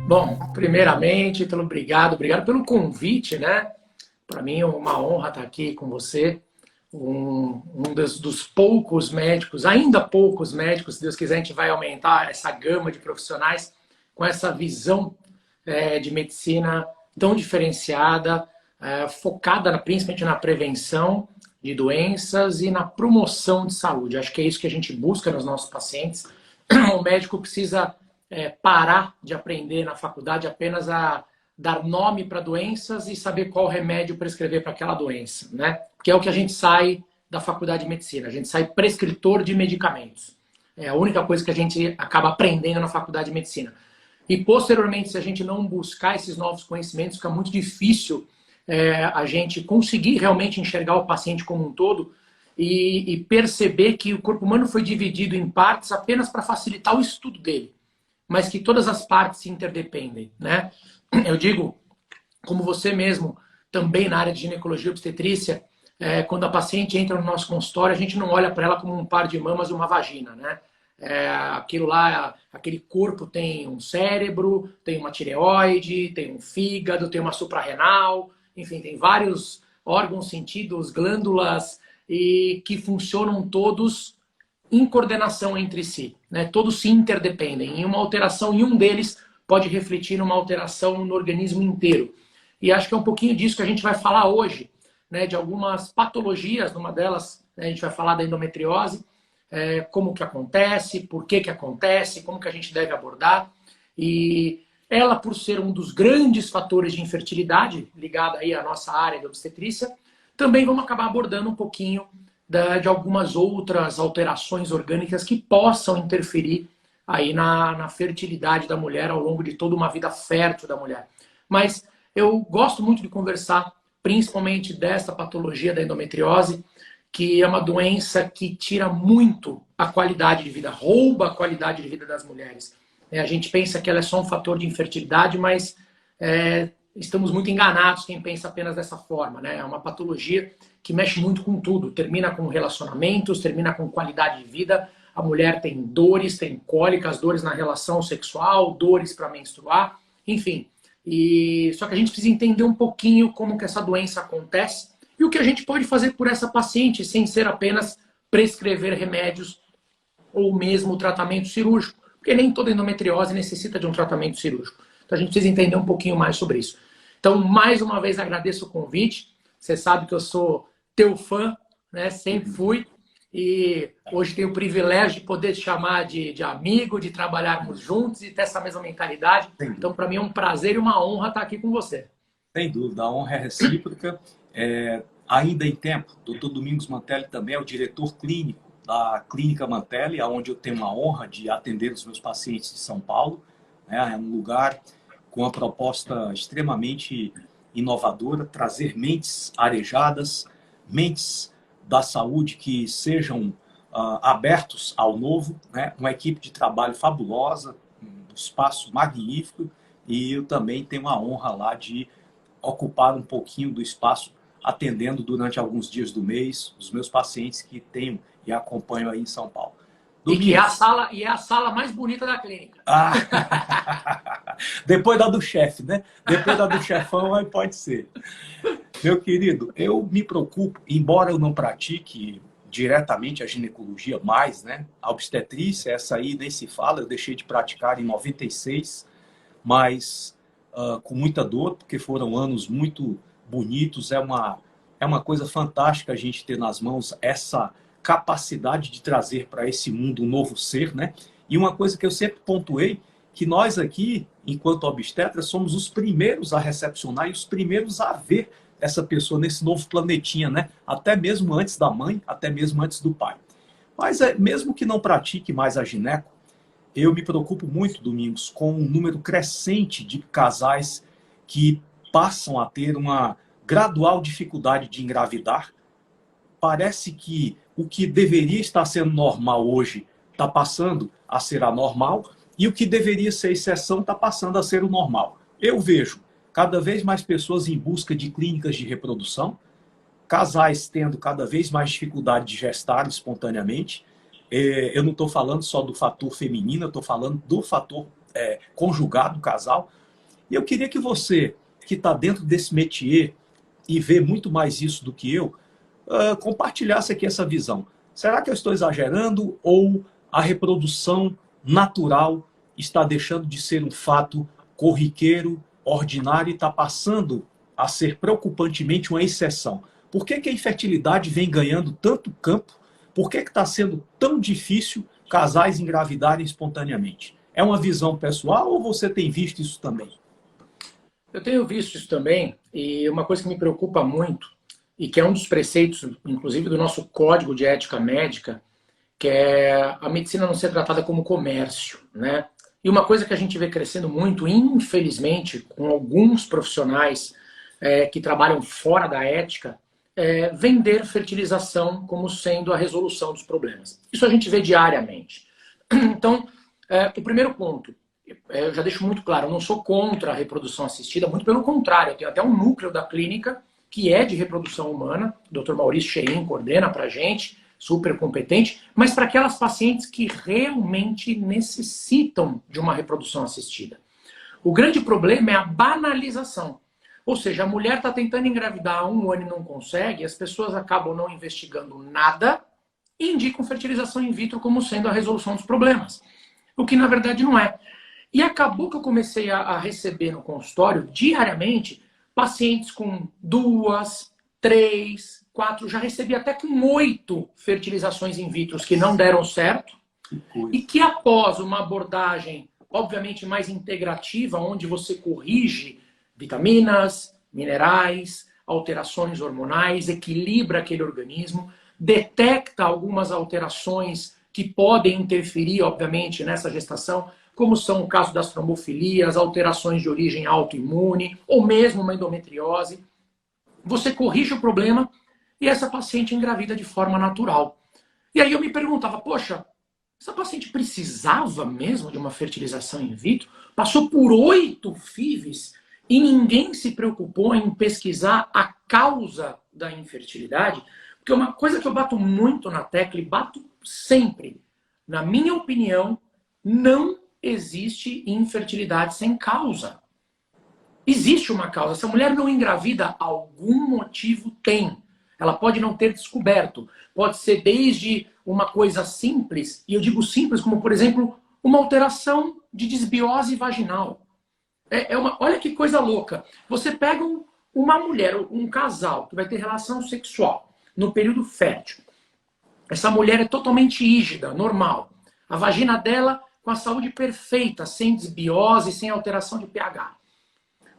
Bom, primeiramente, Ítalo, obrigado pelo convite, né? Para mim é uma honra estar aqui com você, dos poucos médicos, ainda poucos médicos, se Deus quiser, a gente vai aumentar essa gama de profissionais com essa visão de medicina tão diferenciada, focada principalmente na prevenção de doenças e na promoção de saúde. Acho que é isso que a gente busca nos nossos pacientes. O médico precisa parar de aprender na faculdade apenas a dar nome para doenças e saber qual remédio prescrever para aquela doença, né? Que é o que a gente sai da faculdade de medicina. A gente sai prescritor de medicamentos. É a única coisa que a gente acaba aprendendo na faculdade de medicina. E posteriormente, se a gente não buscar esses novos conhecimentos, fica muito difícil a gente conseguir realmente enxergar o paciente como um todo e perceber que o corpo humano foi dividido em partes apenas para facilitar o estudo dele, mas que todas as partes se interdependem, né? Eu digo, como você mesmo, também na área de ginecologia e obstetrícia, quando a paciente entra no nosso consultório, a gente não olha para ela como um par de mamas e uma vagina, né? Aquilo lá, aquele corpo tem um cérebro, tem uma tireoide, tem um fígado, tem uma suprarrenal, enfim, tem vários órgãos, sentidos, glândulas, e que funcionam todos em coordenação entre si, né? Todos se interdependem. E uma alteração em um deles pode refletir numa alteração no organismo inteiro. E acho que é um pouquinho disso que a gente vai falar hoje, né? De algumas patologias, numa delas, né, a gente vai falar da endometriose, como que acontece, por que acontece, como que a gente deve abordar. E ela, por ser um dos grandes fatores de infertilidade, ligada aí à nossa área de obstetrícia, também vamos acabar abordando um pouquinho de algumas outras alterações orgânicas que possam interferir aí na fertilidade da mulher ao longo de toda uma vida fértil da mulher. Mas eu gosto muito de conversar, principalmente desta patologia da endometriose, que é uma doença que tira muito a qualidade de vida, rouba a qualidade de vida das mulheres. A gente pensa que ela é só um fator de infertilidade, mas estamos muito enganados quem pensa apenas dessa forma, né? É uma patologia que mexe muito com tudo. Termina com relacionamentos, termina com qualidade de vida. A mulher tem dores, tem cólicas, dores na relação sexual, dores para menstruar, enfim. Só que a gente precisa entender um pouquinho como que essa doença acontece e o que a gente pode fazer por essa paciente sem ser apenas prescrever remédios ou mesmo tratamento cirúrgico, porque nem toda endometriose necessita de um tratamento cirúrgico. Então a gente precisa entender um pouquinho mais sobre isso. Então, mais uma vez, agradeço o convite. Você sabe que eu sou teu fã, né? Sempre fui. E hoje tenho o privilégio de poder te chamar de amigo, de trabalharmos juntos e ter essa mesma mentalidade. Então, para mim é um prazer e uma honra estar aqui com você. Sem dúvida, a honra é recíproca. Ainda em tempo, Dr. Domingos Mantelli também é o diretor clínico da Clínica Mantelli, onde eu tenho a honra de atender os meus pacientes de São Paulo. É um lugar com uma proposta extremamente inovadora, trazer mentes arejadas, mentes da saúde que sejam abertos ao novo, né? Uma equipe de trabalho fabulosa, um espaço magnífico, e eu também tenho a honra lá de ocupar um pouquinho do espaço atendendo durante alguns dias do mês os meus pacientes que tenho e acompanho aí em São Paulo. Domingos. E é a sala mais bonita da clínica. Depois da do chefe, né? Depois da do chefão, aí pode ser. Meu querido, eu me preocupo, embora eu não pratique diretamente a ginecologia mais, né? A obstetrícia, essa aí nem se fala, eu deixei de praticar em 96, mas com muita dor, porque foram anos muito bonitos. É uma coisa fantástica a gente ter nas mãos essa capacidade de trazer para esse mundo um novo ser, né? E uma coisa que eu sempre pontuei, que nós aqui, enquanto obstetras, somos os primeiros a recepcionar e os primeiros a ver essa pessoa nesse novo planetinha, né? Até mesmo antes da mãe, até mesmo antes do pai. Mas mesmo que não pratique mais a gineco, eu me preocupo muito, Domingos, com um número crescente de casais que passam a ter uma gradual dificuldade de engravidar. Parece que o que deveria estar sendo normal hoje está passando a ser anormal, e o que deveria ser exceção está passando a ser o normal. Eu vejo cada vez mais pessoas em busca de clínicas de reprodução, casais tendo cada vez mais dificuldade de gestar espontaneamente. Eu não estou falando só do fator feminino, eu estou falando do fator conjugado, casal. E eu queria que você, que está dentro desse métier e vê muito mais isso do que eu, compartilhasse aqui essa visão. Será que eu estou exagerando ou a reprodução natural está deixando de ser um fato corriqueiro, ordinário e está passando a ser preocupantemente uma exceção? Por que a infertilidade vem ganhando tanto campo? Por que está sendo tão difícil casais engravidarem espontaneamente? É uma visão pessoal ou você tem visto isso também? Eu tenho visto isso também, e uma coisa que me preocupa muito, e que é um dos preceitos, inclusive, do nosso Código de Ética Médica, que é a medicina não ser tratada como comércio, né? E uma coisa que a gente vê crescendo muito, infelizmente, com alguns profissionais que trabalham fora da ética, é vender fertilização como sendo a resolução dos problemas. Isso a gente vê diariamente. Então, o primeiro ponto, eu já deixo muito claro, eu não sou contra a reprodução assistida, muito pelo contrário, eu tenho até um núcleo da clínica que é de reprodução humana, o Dr. Maurício Chein coordena para a gente, super competente, mas para aquelas pacientes que realmente necessitam de uma reprodução assistida. O grande problema é a banalização. Ou seja, a mulher está tentando engravidar há 1 ano e não consegue, as pessoas acabam não investigando nada e indicam fertilização in vitro como sendo a resolução dos problemas. O que na verdade não é. E acabou que eu comecei a receber no consultório, diariamente, pacientes com 2, 3, 4, já recebi até com 8 fertilizações in vitro que não deram certo e que após uma abordagem, obviamente, mais integrativa, onde você corrige vitaminas, minerais, alterações hormonais, equilibra aquele organismo, detecta algumas alterações que podem interferir, obviamente, nessa gestação, como são o caso das trombofilias, alterações de origem autoimune, ou mesmo uma endometriose. Você corrige o problema e essa paciente engravida de forma natural. E aí eu me perguntava, poxa, essa paciente precisava mesmo de uma fertilização in vitro? Passou por 8 FIVs e ninguém se preocupou em pesquisar a causa da infertilidade? Porque uma coisa que eu bato muito na tecla e bato sempre, na minha opinião, não existe infertilidade sem causa. Existe uma causa. Se a mulher não engravida, algum motivo tem. Ela pode não ter descoberto. Pode ser desde uma coisa simples, e eu digo simples como, por exemplo, uma alteração de desbiose vaginal. Olha que coisa louca. Você pega uma mulher, um casal, que vai ter relação sexual no período fértil. Essa mulher é totalmente rígida, normal. A vagina dela com a saúde perfeita, sem desbiose, sem alteração de pH.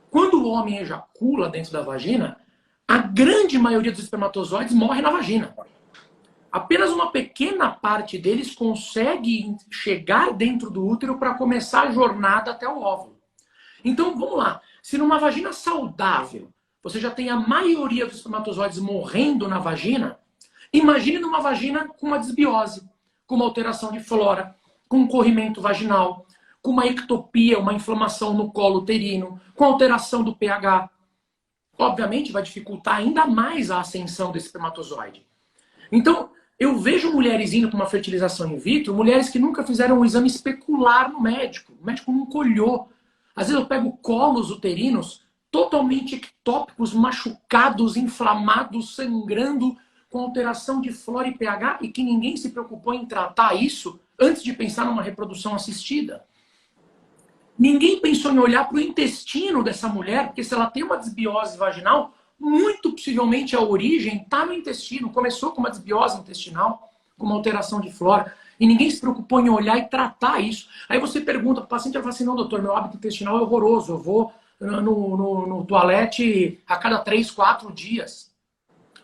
Quando o homem ejacula dentro da vagina, a grande maioria dos espermatozoides morre na vagina. Apenas uma pequena parte deles consegue chegar dentro do útero para começar a jornada até o óvulo. Então, vamos lá. Se numa vagina saudável, você já tem a maioria dos espermatozoides morrendo na vagina, imagine numa vagina com uma desbiose, com uma alteração de flora, com um corrimento vaginal, com uma ectopia, uma inflamação no colo uterino, com alteração do pH. Obviamente vai dificultar ainda mais a ascensão desse espermatozoide. Então, eu vejo mulheres indo para uma fertilização in vitro, mulheres que nunca fizeram um exame especular no médico. O médico nunca olhou. Às vezes eu pego colos uterinos totalmente ectópicos, machucados, inflamados, sangrando, com alteração de flora e pH, e que ninguém se preocupou em tratar isso antes de pensar numa reprodução assistida. Ninguém pensou em olhar para o intestino dessa mulher, porque se ela tem uma desbiose vaginal, muito possivelmente a origem está no intestino. Começou com uma desbiose intestinal, com uma alteração de flora, e ninguém se preocupou em olhar e tratar isso. Aí você pergunta para o paciente, ela fala assim, não, doutor, meu hábito intestinal é horroroso, eu vou no toalete a cada 3, 4 dias.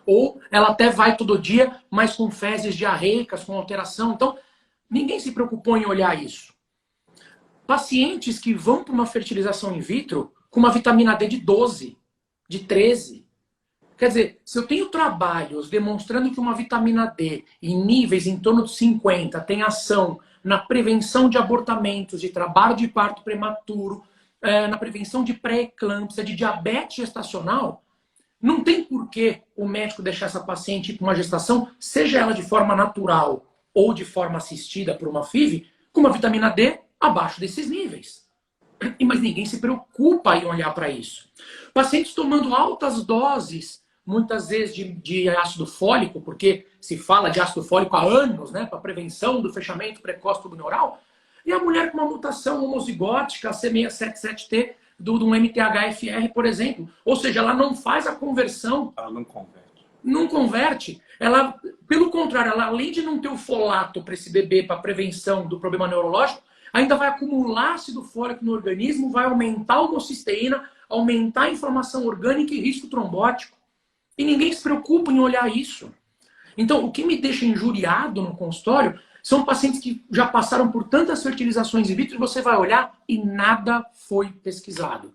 Ou ela até vai todo dia, mas com fezes diarreicas, com alteração. Então, ninguém se preocupou em olhar isso. Pacientes que vão para uma fertilização in vitro com uma vitamina D de 12, de 13. Quer dizer, se eu tenho trabalhos demonstrando que uma vitamina D em níveis em torno de 50 tem ação na prevenção de abortamentos, de trabalho de parto prematuro, na prevenção de pré-eclâmpsia, de diabetes gestacional, não tem por que o médico deixar essa paciente ir para uma gestação, seja ela de forma natural ou de forma assistida por uma FIV, com uma vitamina D abaixo desses níveis. Mas ninguém se preocupa em olhar para isso. Pacientes tomando altas doses, muitas vezes de ácido fólico, porque se fala de ácido fólico há anos, né, para prevenção do fechamento precoce tubo-neural, e a mulher com uma mutação homozigótica, C677T, do MTHFR, por exemplo. Ou seja, ela não faz a conversão. Ela não converte. Não converte. Ela, pelo contrário, ela, além de não ter o folato para esse bebê, para prevenção do problema neurológico, ainda vai acumular ácido fólico no organismo, vai aumentar a homocisteína, aumentar a inflamação orgânica e risco trombótico. E ninguém se preocupa em olhar isso. Então, o que me deixa injuriado no consultório são pacientes que já passaram por tantas fertilizações in vitro e você vai olhar e nada foi pesquisado.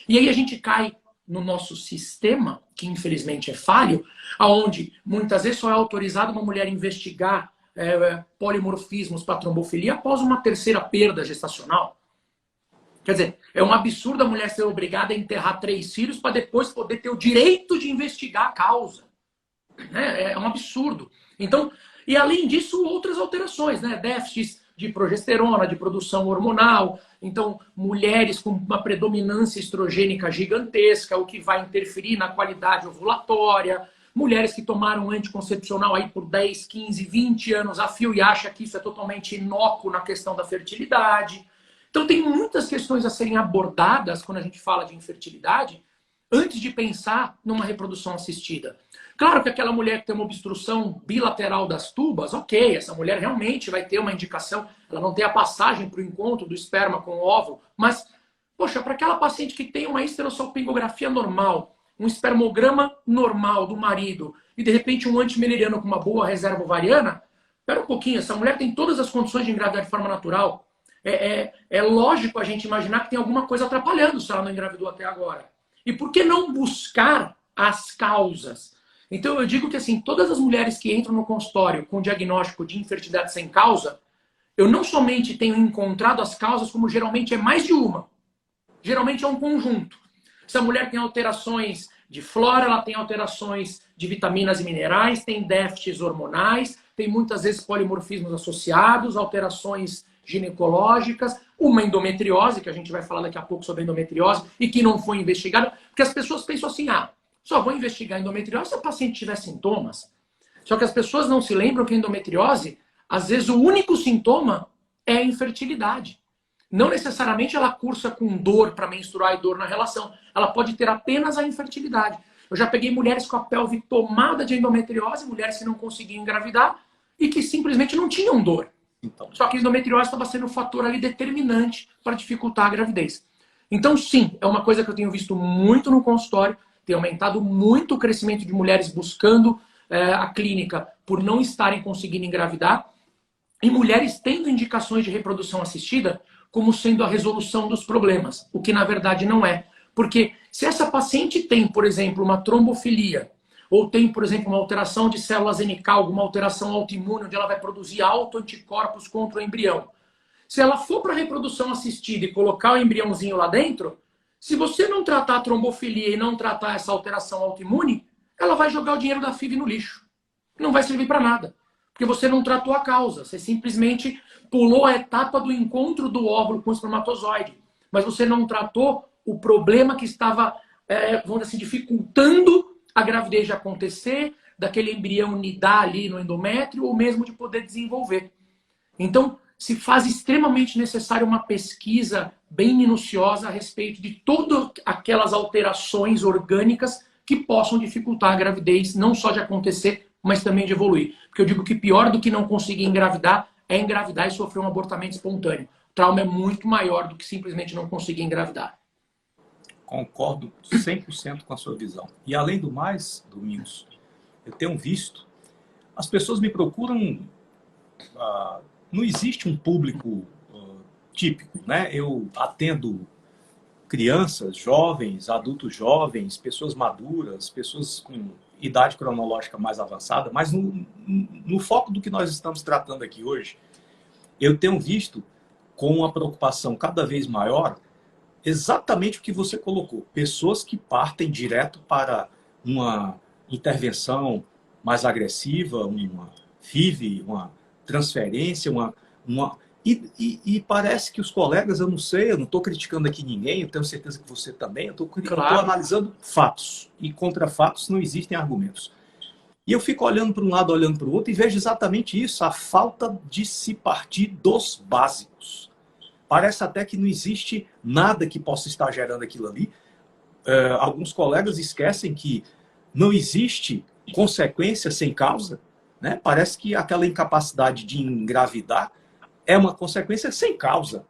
E aí a gente cai no nosso sistema, que infelizmente é falho, onde muitas vezes só é autorizado uma mulher investigar polimorfismos para trombofilia após uma terceira perda gestacional. Quer dizer, é um absurdo a mulher ser obrigada a enterrar 3 filhos para depois poder ter o direito de investigar a causa. É um absurdo. Então, e além disso, outras alterações, né? Déficits de progesterona, de produção hormonal. Então, mulheres com uma predominância estrogênica gigantesca, o que vai interferir na qualidade ovulatória. Mulheres que tomaram anticoncepcional aí por 10, 15, 20 anos a fio e acham que isso é totalmente inócuo na questão da fertilidade. Então, tem muitas questões a serem abordadas quando a gente fala de infertilidade, antes de pensar numa reprodução assistida. Claro que aquela mulher que tem uma obstrução bilateral das tubas, ok, essa mulher realmente vai ter uma indicação, ela não tem a passagem para o encontro do esperma com o óvulo, mas, poxa, para aquela paciente que tem uma esterossalpingografia normal, um espermograma normal do marido e, de repente, um antimileriano com uma boa reserva ovariana, espera um pouquinho, essa mulher tem todas as condições de engravidar de forma natural. É lógico a gente imaginar que tem alguma coisa atrapalhando se ela não engravidou até agora. E por que não buscar as causas? Então eu digo que assim, todas as mulheres que entram no consultório com diagnóstico de infertilidade sem causa, eu não somente tenho encontrado as causas, como geralmente é mais de uma. Geralmente é um conjunto. Essa mulher tem alterações de flora, ela tem alterações de vitaminas e minerais, tem déficits hormonais, tem muitas vezes polimorfismos associados, alterações ginecológicas, uma endometriose, que a gente vai falar daqui a pouco sobre endometriose, e que não foi investigada, porque as pessoas pensam assim, só vou investigar endometriose se a paciente tiver sintomas. Só que as pessoas não se lembram que a endometriose, às vezes o único sintoma é a infertilidade. Não necessariamente ela cursa com dor para menstruar e dor na relação. Ela pode ter apenas a infertilidade. Eu já peguei mulheres com a pelve tomada de endometriose, mulheres que não conseguiam engravidar e que simplesmente não tinham dor. Então, só que a endometriose estava sendo um fator ali determinante para dificultar a gravidez. Então, sim, é uma coisa que eu tenho visto muito no consultório, tem aumentado muito o crescimento de mulheres buscando a clínica por não estarem conseguindo engravidar e mulheres tendo indicações de reprodução assistida como sendo a resolução dos problemas, o que na verdade não é. Porque se essa paciente tem, por exemplo, uma trombofilia, ou tem, por exemplo, uma alteração de células NK, alguma alteração autoimune, onde ela vai produzir autoanticorpos contra o embrião. Se ela for para reprodução assistida e colocar o embriãozinho lá dentro, se você não tratar a trombofilia e não tratar essa alteração autoimune, ela vai jogar o dinheiro da FIV no lixo. Não vai servir para nada. Porque você não tratou a causa. Você simplesmente pulou a etapa do encontro do óvulo com o espermatozoide. Mas você não tratou o problema que estava, vamos dizer assim, dificultando a gravidez de acontecer, daquele embrião nidar ali no endométrio, ou mesmo de poder desenvolver. Então, se faz extremamente necessário uma pesquisa bem minuciosa a respeito de todas aquelas alterações orgânicas que possam dificultar a gravidez, não só de acontecer, mas também de evoluir. Porque eu digo que pior do que não conseguir engravidar é engravidar e sofrer um abortamento espontâneo. O trauma é muito maior do que simplesmente não conseguir engravidar. Concordo 100% com a sua visão. E além do mais, Domingos, eu tenho visto, as pessoas me procuram, não existe um público típico, né? Eu atendo crianças, jovens, adultos jovens, pessoas maduras, pessoas com idade cronológica mais avançada, mas no foco do que nós estamos tratando aqui hoje, eu tenho visto com uma preocupação cada vez maior exatamente o que você colocou. Pessoas que partem direto para uma intervenção mais agressiva, uma FIV, uma transferência, E parece que os colegas, eu não sei, eu não estou criticando aqui ninguém, eu tenho certeza que você também, eu estou analisando fatos. E contra fatos não existem argumentos. E eu fico olhando para um lado, olhando para o outro, e vejo exatamente isso, a falta de se partir dos básicos. Parece até que não existe nada que possa estar gerando aquilo ali. Alguns colegas esquecem que não existe consequência sem causa, né? Parece que aquela incapacidade de engravidar é uma consequência sem causa.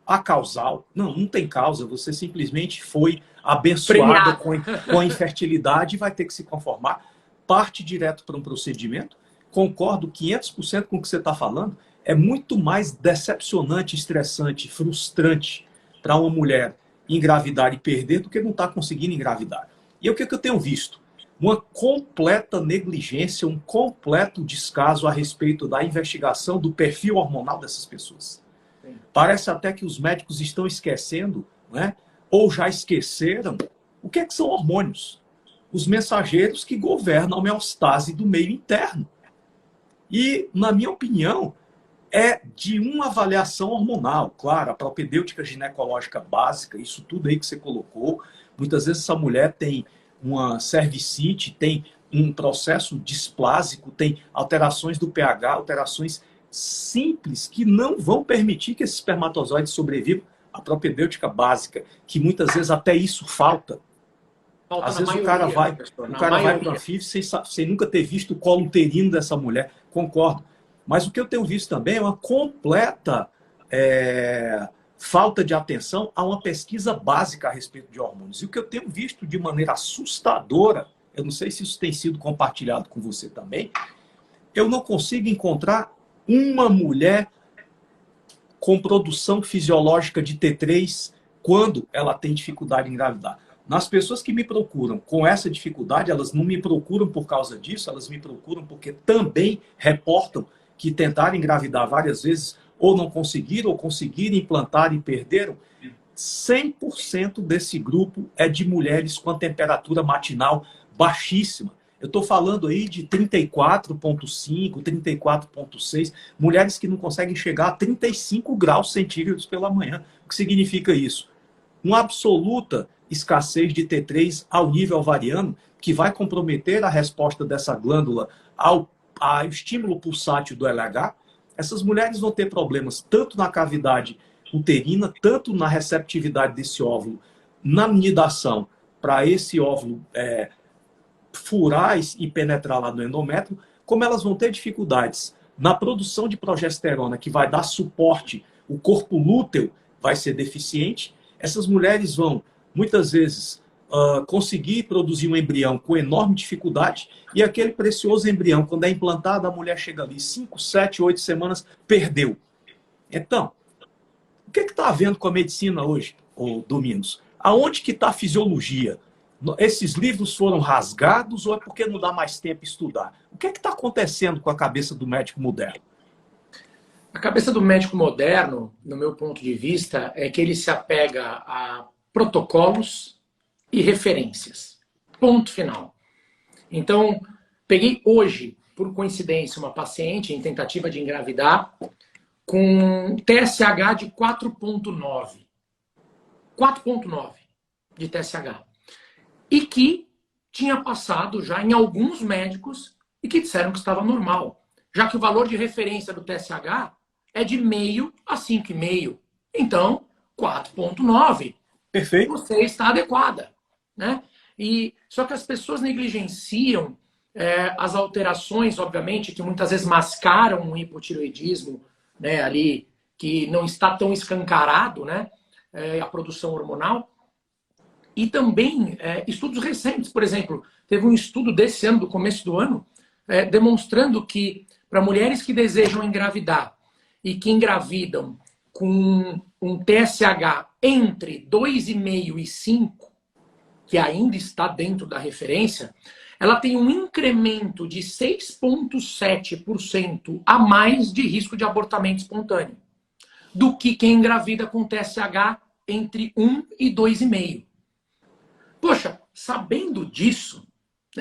A causal. Não tem causa. Você simplesmente foi abençoada com a infertilidade e vai ter que se conformar. Parte direto para um procedimento. Concordo 500% com o que você está falando. É muito mais decepcionante, estressante, frustrante para uma mulher engravidar e perder do que não estar conseguindo engravidar. E o que eu tenho visto? Uma completa negligência, um completo descaso a respeito da investigação do perfil hormonal dessas pessoas. Parece até que os médicos estão esquecendo, né? Ou já esqueceram, o que são hormônios? Os mensageiros que governam a homeostase do meio interno. E, na minha opinião, é de uma avaliação hormonal. Claro, a propedêutica ginecológica básica, isso tudo aí que você colocou. Muitas vezes essa mulher tem uma cervicite, tem um processo displásico, tem alterações do pH, alterações simples que não vão permitir que esse espermatozoide sobreviva. A propedêutica básica, que muitas vezes até isso falta. Às vezes o cara vai para a FIV sem nunca ter visto o colo uterino dessa mulher. Concordo. Mas o que eu tenho visto também é uma completa falta de atenção a uma pesquisa básica a respeito de hormônios. E o que eu tenho visto de maneira assustadora, eu não sei se isso tem sido compartilhado com você também, eu não consigo encontrar uma mulher com produção fisiológica de T3 quando ela tem dificuldade em engravidar. Nas pessoas que me procuram com essa dificuldade, elas não me procuram por causa disso, elas me procuram porque também reportam que tentaram engravidar várias vezes ou não conseguiram, ou conseguiram implantar e perderam. 100% desse grupo é de mulheres com a temperatura matinal baixíssima. Eu estou falando aí de 34,5, 34,6, mulheres que não conseguem chegar a 35 graus centígrados pela manhã. O que significa isso? Uma absoluta escassez de T3 ao nível ovariano, que vai comprometer a resposta dessa glândula ao estímulo pulsátil do LH. Essas mulheres vão ter problemas tanto na cavidade uterina, tanto na receptividade desse óvulo, na nidação, para esse óvulo furar e penetrar lá no endométrio, como elas vão ter dificuldades na produção de progesterona, que vai dar suporte, o corpo lúteo vai ser deficiente. Essas mulheres vão, muitas vezes, conseguir produzir um embrião com enorme dificuldade, e aquele precioso embrião, quando é implantado, a mulher chega ali 5, 7, 8 semanas, perdeu. Então, o que está havendo com a medicina hoje, Domingos? Aonde que está a fisiologia? Esses livros foram rasgados ou é porque não dá mais tempo estudar? O que está acontecendo com a cabeça do médico moderno? A cabeça do médico moderno, no meu ponto de vista, é que ele se apega a protocolos e referências. Ponto final. Então, peguei hoje, por coincidência, uma paciente em tentativa de engravidar com TSH de 4,9. 4,9 de TSH. E que tinha passado já em alguns médicos e que disseram que estava normal. Já que o valor de referência do TSH é de 0,5 a 5,5. Então, 4,9. Perfeito. Você está adequada, né? Só que as pessoas negligenciam as alterações, obviamente, que muitas vezes mascaram um hipotireoidismo, né, ali, que não está tão escancarado, né, a produção hormonal. E também estudos recentes, por exemplo, teve um estudo desse ano, do começo do ano, demonstrando que para mulheres que desejam engravidar e que engravidam com um TSH entre 2,5 e 5, que ainda está dentro da referência, ela tem um incremento de 6,7% a mais de risco de abortamento espontâneo do que quem engravida com TSH entre 1 e 2,5. Poxa, sabendo disso,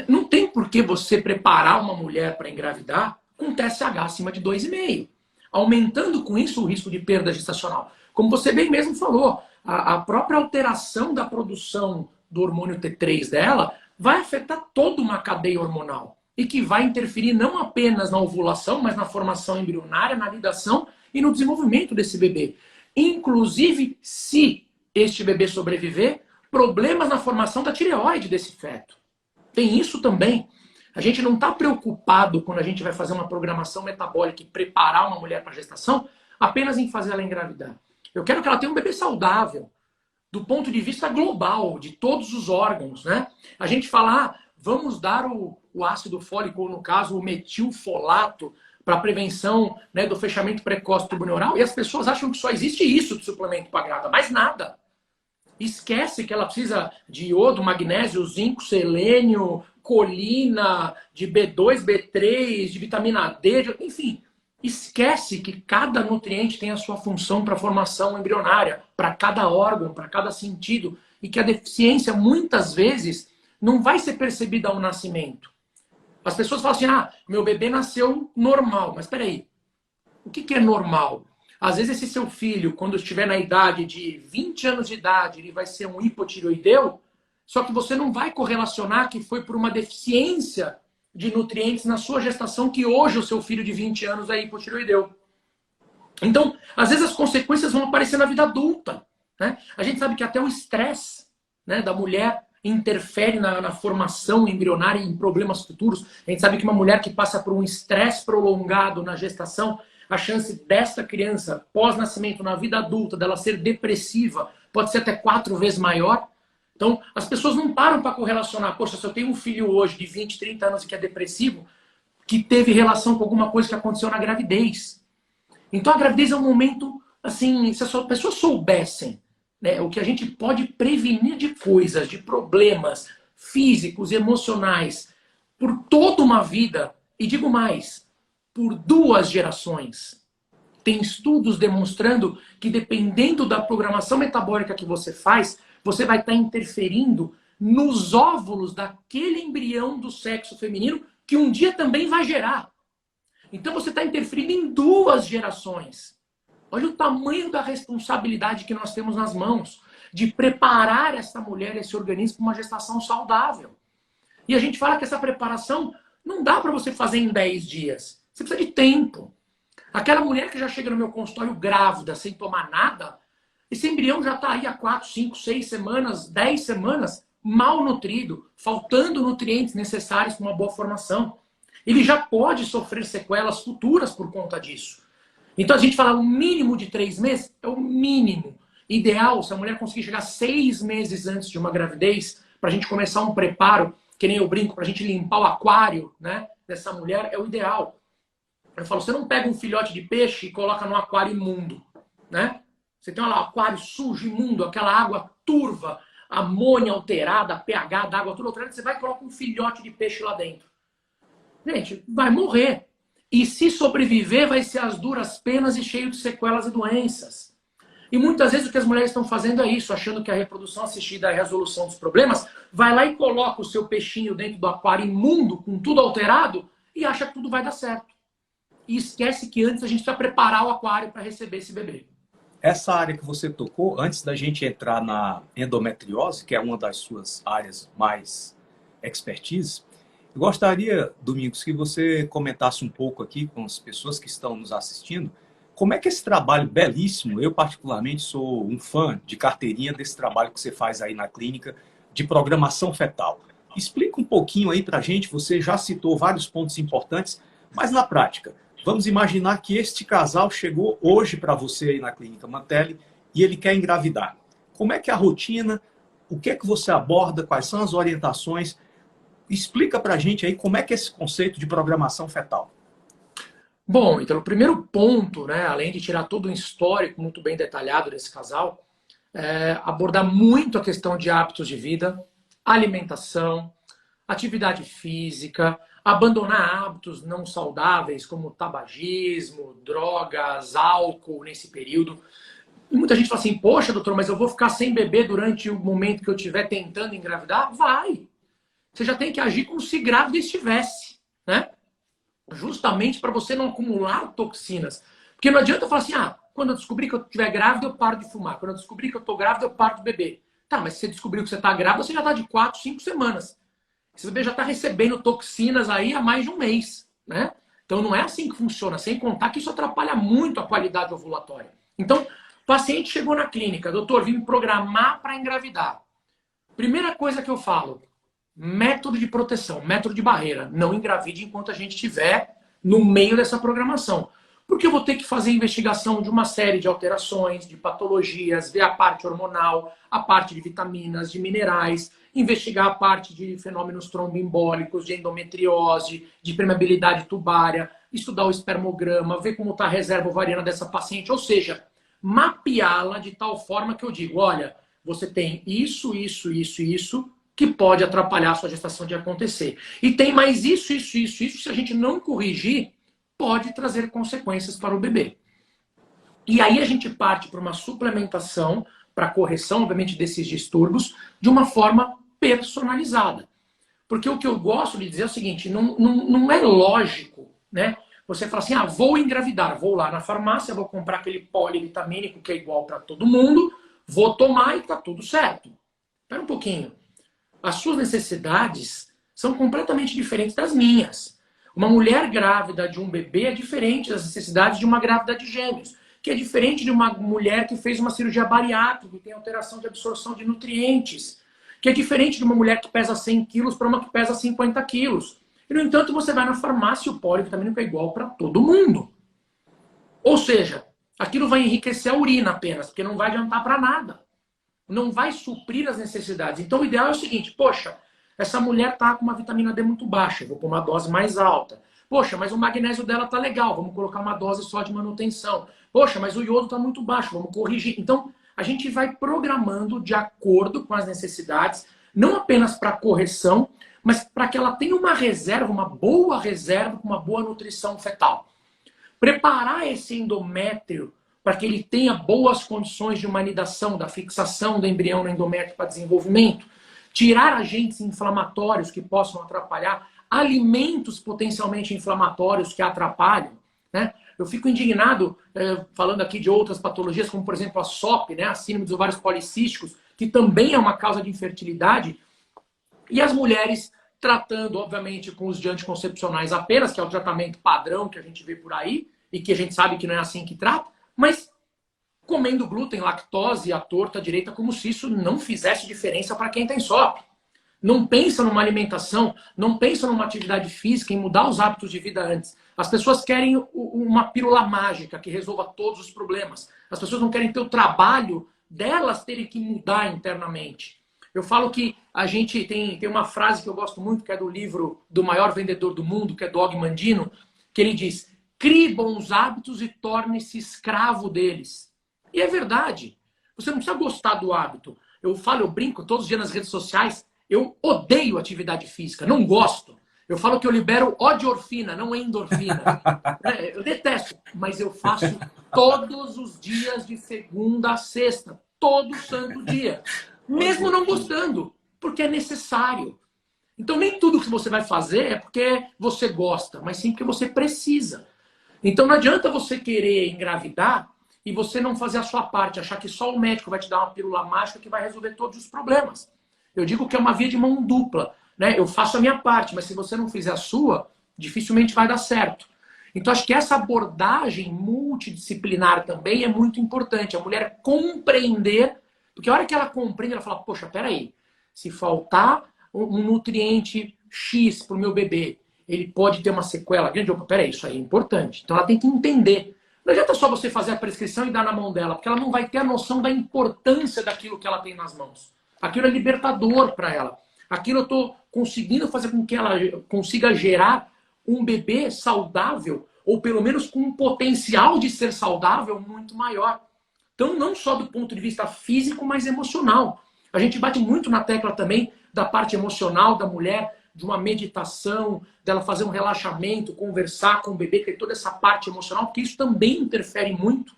não tem por que você preparar uma mulher para engravidar com TSH acima de 2,5. aumentando com isso o risco de perda gestacional. Como você bem mesmo falou, a própria alteração da produção do hormônio T3 dela vai afetar toda uma cadeia hormonal e que vai interferir não apenas na ovulação, mas na formação embrionária, na nidação e no desenvolvimento desse bebê. Inclusive, se este bebê sobreviver, problemas na formação da tireoide desse feto. Tem isso também. A gente não está preocupado quando a gente vai fazer uma programação metabólica e preparar uma mulher para a gestação apenas em fazer ela engravidar. Eu quero que ela tenha um bebê saudável, do ponto de vista global, de todos os órgãos, né? A gente fala, vamos dar o ácido fólico, ou no caso, o metilfolato, para prevenção, né, do fechamento precoce do tubo neural, e as pessoas acham que só existe isso de suplemento para grávida, mais nada. Esquece que ela precisa de iodo, magnésio, zinco, selênio, colina, de B2, B3, de vitamina D, enfim. Esquece que cada nutriente tem a sua função para a formação embrionária, para cada órgão, para cada sentido, e que a deficiência, muitas vezes, não vai ser percebida ao nascimento. As pessoas falam assim, meu bebê nasceu normal. Mas espera aí, o que é normal? Às vezes esse seu filho, quando estiver na idade de 20 anos de idade, ele vai ser um hipotireoideu, só que você não vai correlacionar que foi por uma deficiência de nutrientes na sua gestação que hoje o seu filho de 20 anos é hipotireoideu. Então, às vezes as consequências vão aparecer na vida adulta, né? A gente sabe que até o estresse, né, da mulher interfere na formação embrionária e em problemas futuros. A gente sabe que uma mulher que passa por um estresse prolongado na gestação, a chance desta criança, pós-nascimento, na vida adulta, dela ser depressiva, pode ser até 4 vezes maior. Então, as pessoas não param para correlacionar. Poxa, se eu tenho um filho hoje de 20, 30 anos que é depressivo, que teve relação com alguma coisa que aconteceu na gravidez. Então, a gravidez é um momento, assim, se as pessoas soubessem, né, o que a gente pode prevenir de coisas, de problemas físicos e emocionais por toda uma vida, e digo mais, por 2 gerações. Tem estudos demonstrando que dependendo da programação metabólica que você faz, você vai estar interferindo nos óvulos daquele embrião do sexo feminino que um dia também vai gerar. Então você está interferindo em 2 gerações. Olha o tamanho da responsabilidade que nós temos nas mãos de preparar essa mulher, esse organismo para uma gestação saudável. E a gente fala que essa preparação não dá para você fazer em 10 dias. Você precisa de tempo. Aquela mulher que já chega no meu consultório grávida, sem tomar nada, esse embrião já está aí há 4, 5, 6 semanas, 10 semanas, mal nutrido, faltando nutrientes necessários para uma boa formação. Ele já pode sofrer sequelas futuras por conta disso. Então a gente fala o mínimo de 3 meses, é o mínimo. Ideal, se a mulher conseguir chegar 6 meses antes de uma gravidez, para a gente começar um preparo, que nem eu brinco, para a gente limpar o aquário, né, dessa mulher, é o ideal. Eu falo, você não pega um filhote de peixe e coloca num aquário imundo, né? Você tem um aquário sujo, imundo, aquela água turva, amônia alterada, pH da água tudo alterado, você vai e coloca um filhote de peixe lá dentro. Gente, vai morrer. E se sobreviver, vai ser as duras penas e cheio de sequelas e doenças. E muitas vezes o que as mulheres estão fazendo é isso, achando que a reprodução assistida é a resolução dos problemas, vai lá e coloca o seu peixinho dentro do aquário imundo, com tudo alterado, e acha que tudo vai dar certo. E esquece que antes a gente precisa preparar o aquário para receber esse bebê. Essa área que você tocou, antes da gente entrar na endometriose, que é uma das suas áreas mais expertise, eu gostaria, Domingos, que você comentasse um pouco aqui com as pessoas que estão nos assistindo, como é que esse trabalho belíssimo, eu particularmente sou um fã de carteirinha desse trabalho que você faz aí na clínica de programação fetal. Explica um pouquinho aí pra gente, você já citou vários pontos importantes, mas na prática, vamos imaginar que este casal chegou hoje para você aí na Clínica Mantelli e ele quer engravidar. Como é que é a rotina? O que é que você aborda? Quais são as orientações? Explica para a gente aí como é que é esse conceito de programação fetal. Bom, então o primeiro ponto, né, além de tirar todo um histórico muito bem detalhado desse casal, é abordar muito a questão de hábitos de vida, alimentação, atividade física, abandonar hábitos não saudáveis como tabagismo, drogas, álcool nesse período. E muita gente fala assim, poxa, doutor, mas eu vou ficar sem beber durante o momento que eu estiver tentando engravidar? Vai! Você já tem que agir como se grávida estivesse, né? Justamente para você não acumular toxinas. Porque não adianta eu falar assim, quando eu descobrir que eu estiver grávida, eu paro de fumar. Quando eu descobrir que eu estou grávida, eu paro de beber. Tá, mas se você descobriu que você está grávida, você já está de 4, 5 semanas. Esse bebê já está recebendo toxinas aí há mais de um mês, né? Então não é assim que funciona, sem contar que isso atrapalha muito a qualidade ovulatória. Então, o paciente chegou na clínica, doutor, vim me programar para engravidar. Primeira coisa que eu falo, método de proteção, método de barreira. Não engravide enquanto a gente estiver no meio dessa programação. Porque eu vou ter que fazer investigação de uma série de alterações, de patologias, ver a parte hormonal, a parte de vitaminas, de minerais, investigar a parte de fenômenos tromboembólicos, de endometriose, de permeabilidade tubária, estudar o espermograma, ver como está a reserva ovariana dessa paciente. Ou seja, mapeá-la de tal forma que eu digo, olha, você tem isso, isso, isso, isso, que pode atrapalhar a sua gestação de acontecer. E tem mais isso, isso, isso, isso, se a gente não corrigir, pode trazer consequências para o bebê. E aí a gente parte para uma suplementação, para correção, obviamente, desses distúrbios, de uma forma personalizada. Porque o que eu gosto de dizer é o seguinte, não é lógico, né? Você fala assim, vou engravidar, vou lá na farmácia, vou comprar aquele polivitamínico que é igual para todo mundo, vou tomar e tá tudo certo. Espera um pouquinho. As suas necessidades são completamente diferentes das minhas. Uma mulher grávida de um bebê é diferente das necessidades de uma grávida de gêmeos, que é diferente de uma mulher que fez uma cirurgia bariátrica, que tem alteração de absorção de nutrientes, que é diferente de uma mulher que pesa 100 quilos para uma que pesa 50 quilos. E, no entanto, você vai na farmácia e o polivitamínico é igual para todo mundo. Ou seja, aquilo vai enriquecer a urina apenas, porque não vai adiantar para nada. Não vai suprir as necessidades. Então, o ideal é o seguinte, poxa, essa mulher está com uma vitamina D muito baixa, eu vou pôr uma dose mais alta. Poxa, mas o magnésio dela está legal, vamos colocar uma dose só de manutenção. Poxa, mas o iodo está muito baixo, vamos corrigir. Então, a gente vai programando de acordo com as necessidades, não apenas para correção, mas para que ela tenha uma reserva, uma boa reserva, com uma boa nutrição fetal. Preparar esse endométrio para que ele tenha boas condições de humanidação, da fixação do embrião no endométrio para desenvolvimento, tirar agentes inflamatórios que possam atrapalhar, alimentos potencialmente inflamatórios que atrapalham, né? Eu fico indignado, falando aqui de outras patologias, como por exemplo a SOP, né? A síndrome dos ovários policísticos, que também é uma causa de infertilidade, e as mulheres tratando, obviamente, com os de anticoncepcionais apenas, que é o tratamento padrão que a gente vê por aí, e que a gente sabe que não é assim que trata, mas comendo glúten, lactose à torta direita, como se isso não fizesse diferença para quem tem SOP. Não pensa numa alimentação, não pensa numa atividade física, em mudar os hábitos de vida antes. As pessoas querem uma pílula mágica que resolva todos os problemas. As pessoas não querem ter o trabalho delas terem que mudar internamente. Eu falo que a gente tem uma frase que eu gosto muito, que é do livro do maior vendedor do mundo, que é do Og Mandino, que ele diz, crie bons hábitos e torne-se escravo deles. E é verdade. Você não precisa gostar do hábito. Eu brinco todos os dias nas redes sociais, eu odeio atividade física, não gosto. Eu falo que eu libero odiorfina, não endorfina. Eu detesto, mas eu faço todos os dias de segunda a sexta, todo santo dia. Mesmo não gostando, porque é necessário. Então nem tudo que você vai fazer é porque você gosta, mas sim porque você precisa. Então não adianta você querer engravidar e você não fazer a sua parte, achar que só o médico vai te dar uma pílula mágica que vai resolver todos os problemas. Eu digo que é uma via de mão dupla, né? Eu faço a minha parte, mas se você não fizer a sua, dificilmente vai dar certo. Então acho que essa abordagem multidisciplinar também é muito importante. A mulher compreender, porque a hora que ela compreende, ela fala, poxa, peraí, se faltar um nutriente X para o meu bebê, ele pode ter uma sequela grande. Opa, peraí, isso aí é importante. Então ela tem que entender. Não adianta só você fazer a prescrição e dar na mão dela, porque ela não vai ter a noção da importância daquilo que ela tem nas mãos. Aquilo é libertador para ela. Aquilo eu estou conseguindo fazer com que ela consiga gerar um bebê saudável, ou pelo menos com um potencial de ser saudável muito maior. Então, não só do ponto de vista físico, mas emocional. A gente bate muito na tecla também da parte emocional da mulher, de uma meditação, dela fazer um relaxamento, conversar com o bebê, ter toda essa parte emocional, porque isso também interfere muito.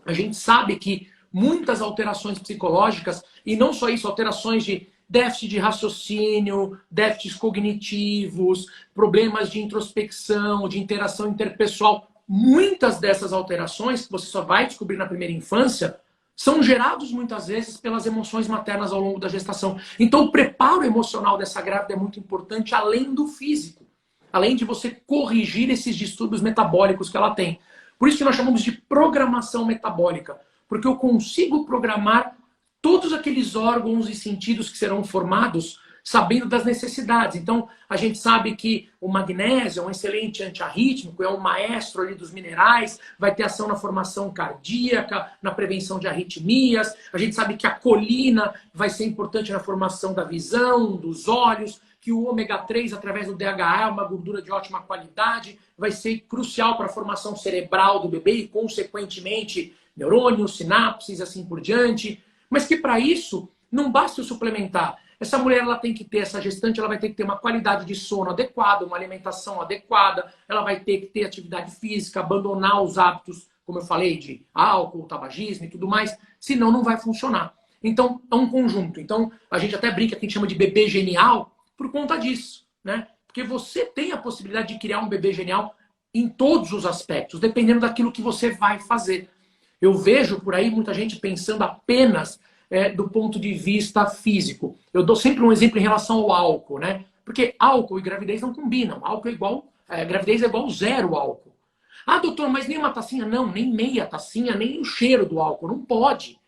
A gente sabe que muitas alterações psicológicas, e não só isso, alterações de déficit de raciocínio, déficits cognitivos, problemas de introspecção, de interação interpessoal, muitas dessas alterações, que você só vai descobrir na primeira infância, são gerados muitas vezes pelas emoções maternas ao longo da gestação. Então o preparo emocional dessa grávida é muito importante, além do físico. Além de você corrigir esses distúrbios metabólicos que ela tem. Por isso que nós chamamos de programação metabólica. Porque eu consigo programar todos aqueles órgãos e sentidos que serão formados sabendo das necessidades. Então, a gente sabe que o magnésio é um excelente antiarrítmico, é um maestro ali dos minerais, vai ter ação na formação cardíaca, na prevenção de arritmias. A gente sabe que a colina vai ser importante na formação da visão, dos olhos, que o ômega 3, através do DHA, uma gordura de ótima qualidade, vai ser crucial para a formação cerebral do bebê e, consequentemente, neurônios, sinapses, assim por diante. Mas que para isso, não basta eu suplementar. Essa mulher, ela tem que ter, essa gestante, ela vai ter que ter uma qualidade de sono adequada, uma alimentação adequada, ela vai ter que ter atividade física, abandonar os hábitos, como eu falei, de álcool, tabagismo e tudo mais, senão não vai funcionar. Então, é um conjunto. Então, a gente até brinca que a gente chama de bebê genial por conta disso, né? Porque você tem a possibilidade de criar um bebê genial em todos os aspectos, dependendo daquilo que você vai fazer. Eu vejo por aí muita gente pensando apenas do ponto de vista físico. Eu dou sempre um exemplo em relação ao álcool, né? Porque álcool e gravidez não combinam. Álcool é igual, gravidez é igual zero álcool. Ah, doutor, mas nem uma tacinha? Não, nem meia tacinha, nem o cheiro do álcool. Não pode.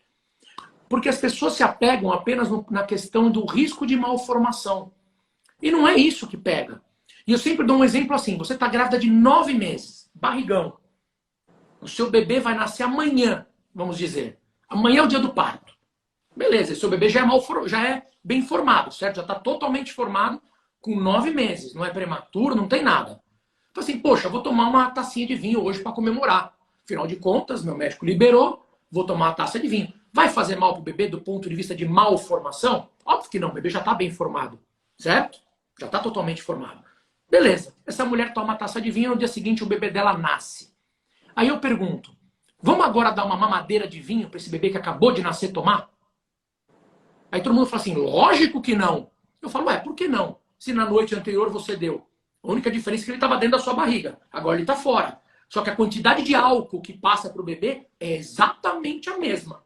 Porque as pessoas se apegam apenas na questão do risco de malformação. E não é isso que pega. E eu sempre dou um exemplo assim. Você está grávida de 9 meses, barrigão. O seu bebê vai nascer amanhã, vamos dizer. Amanhã é o dia do parto. Beleza, seu bebê já é bem formado, certo? Já está totalmente formado com 9 meses. Não é prematuro, não tem nada. Então assim, poxa, eu vou tomar uma tacinha de vinho hoje para comemorar. Afinal de contas, meu médico liberou, vou tomar uma taça de vinho. Vai fazer mal para o bebê do ponto de vista de malformação? Óbvio que não, o bebê já está bem formado, certo? Já está totalmente formado. Beleza, essa mulher toma uma taça de vinho e no dia seguinte o bebê dela nasce. Aí eu pergunto, vamos agora dar uma mamadeira de vinho para esse bebê que acabou de nascer tomar? Aí todo mundo fala assim, lógico que não. Eu falo, por que não? Se na noite anterior você deu. A única diferença é que ele estava dentro da sua barriga. Agora ele está fora. Só que a quantidade de álcool que passa para o bebê é exatamente a mesma.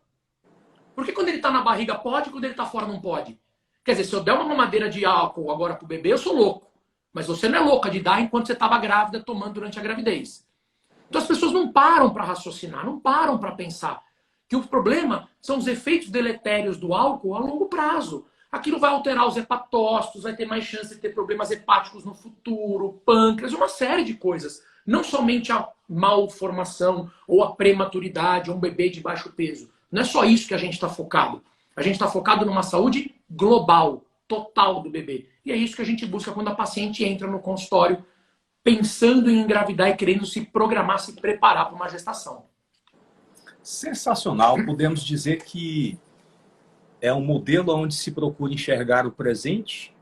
Porque quando ele está na barriga pode, quando ele está fora não pode? Quer dizer, se eu der uma mamadeira de álcool agora para o bebê, eu sou louco. Mas você não é louca de dar enquanto você estava grávida tomando durante a gravidez. Então as pessoas não param para raciocinar, não param para pensar. Que o problema são os efeitos deletérios do álcool a longo prazo. Aquilo vai alterar os hepatócitos, vai ter mais chance de ter problemas hepáticos no futuro, pâncreas, uma série de coisas. Não somente a malformação ou a prematuridade ou um bebê de baixo peso. Não é só isso que a gente está focado. A gente está focado numa saúde global, total do bebê. E é isso que a gente busca quando a paciente entra no consultório pensando em engravidar e querendo se programar, se preparar para uma gestação. Sensacional. Podemos dizer que é um modelo onde se procura enxergar o presente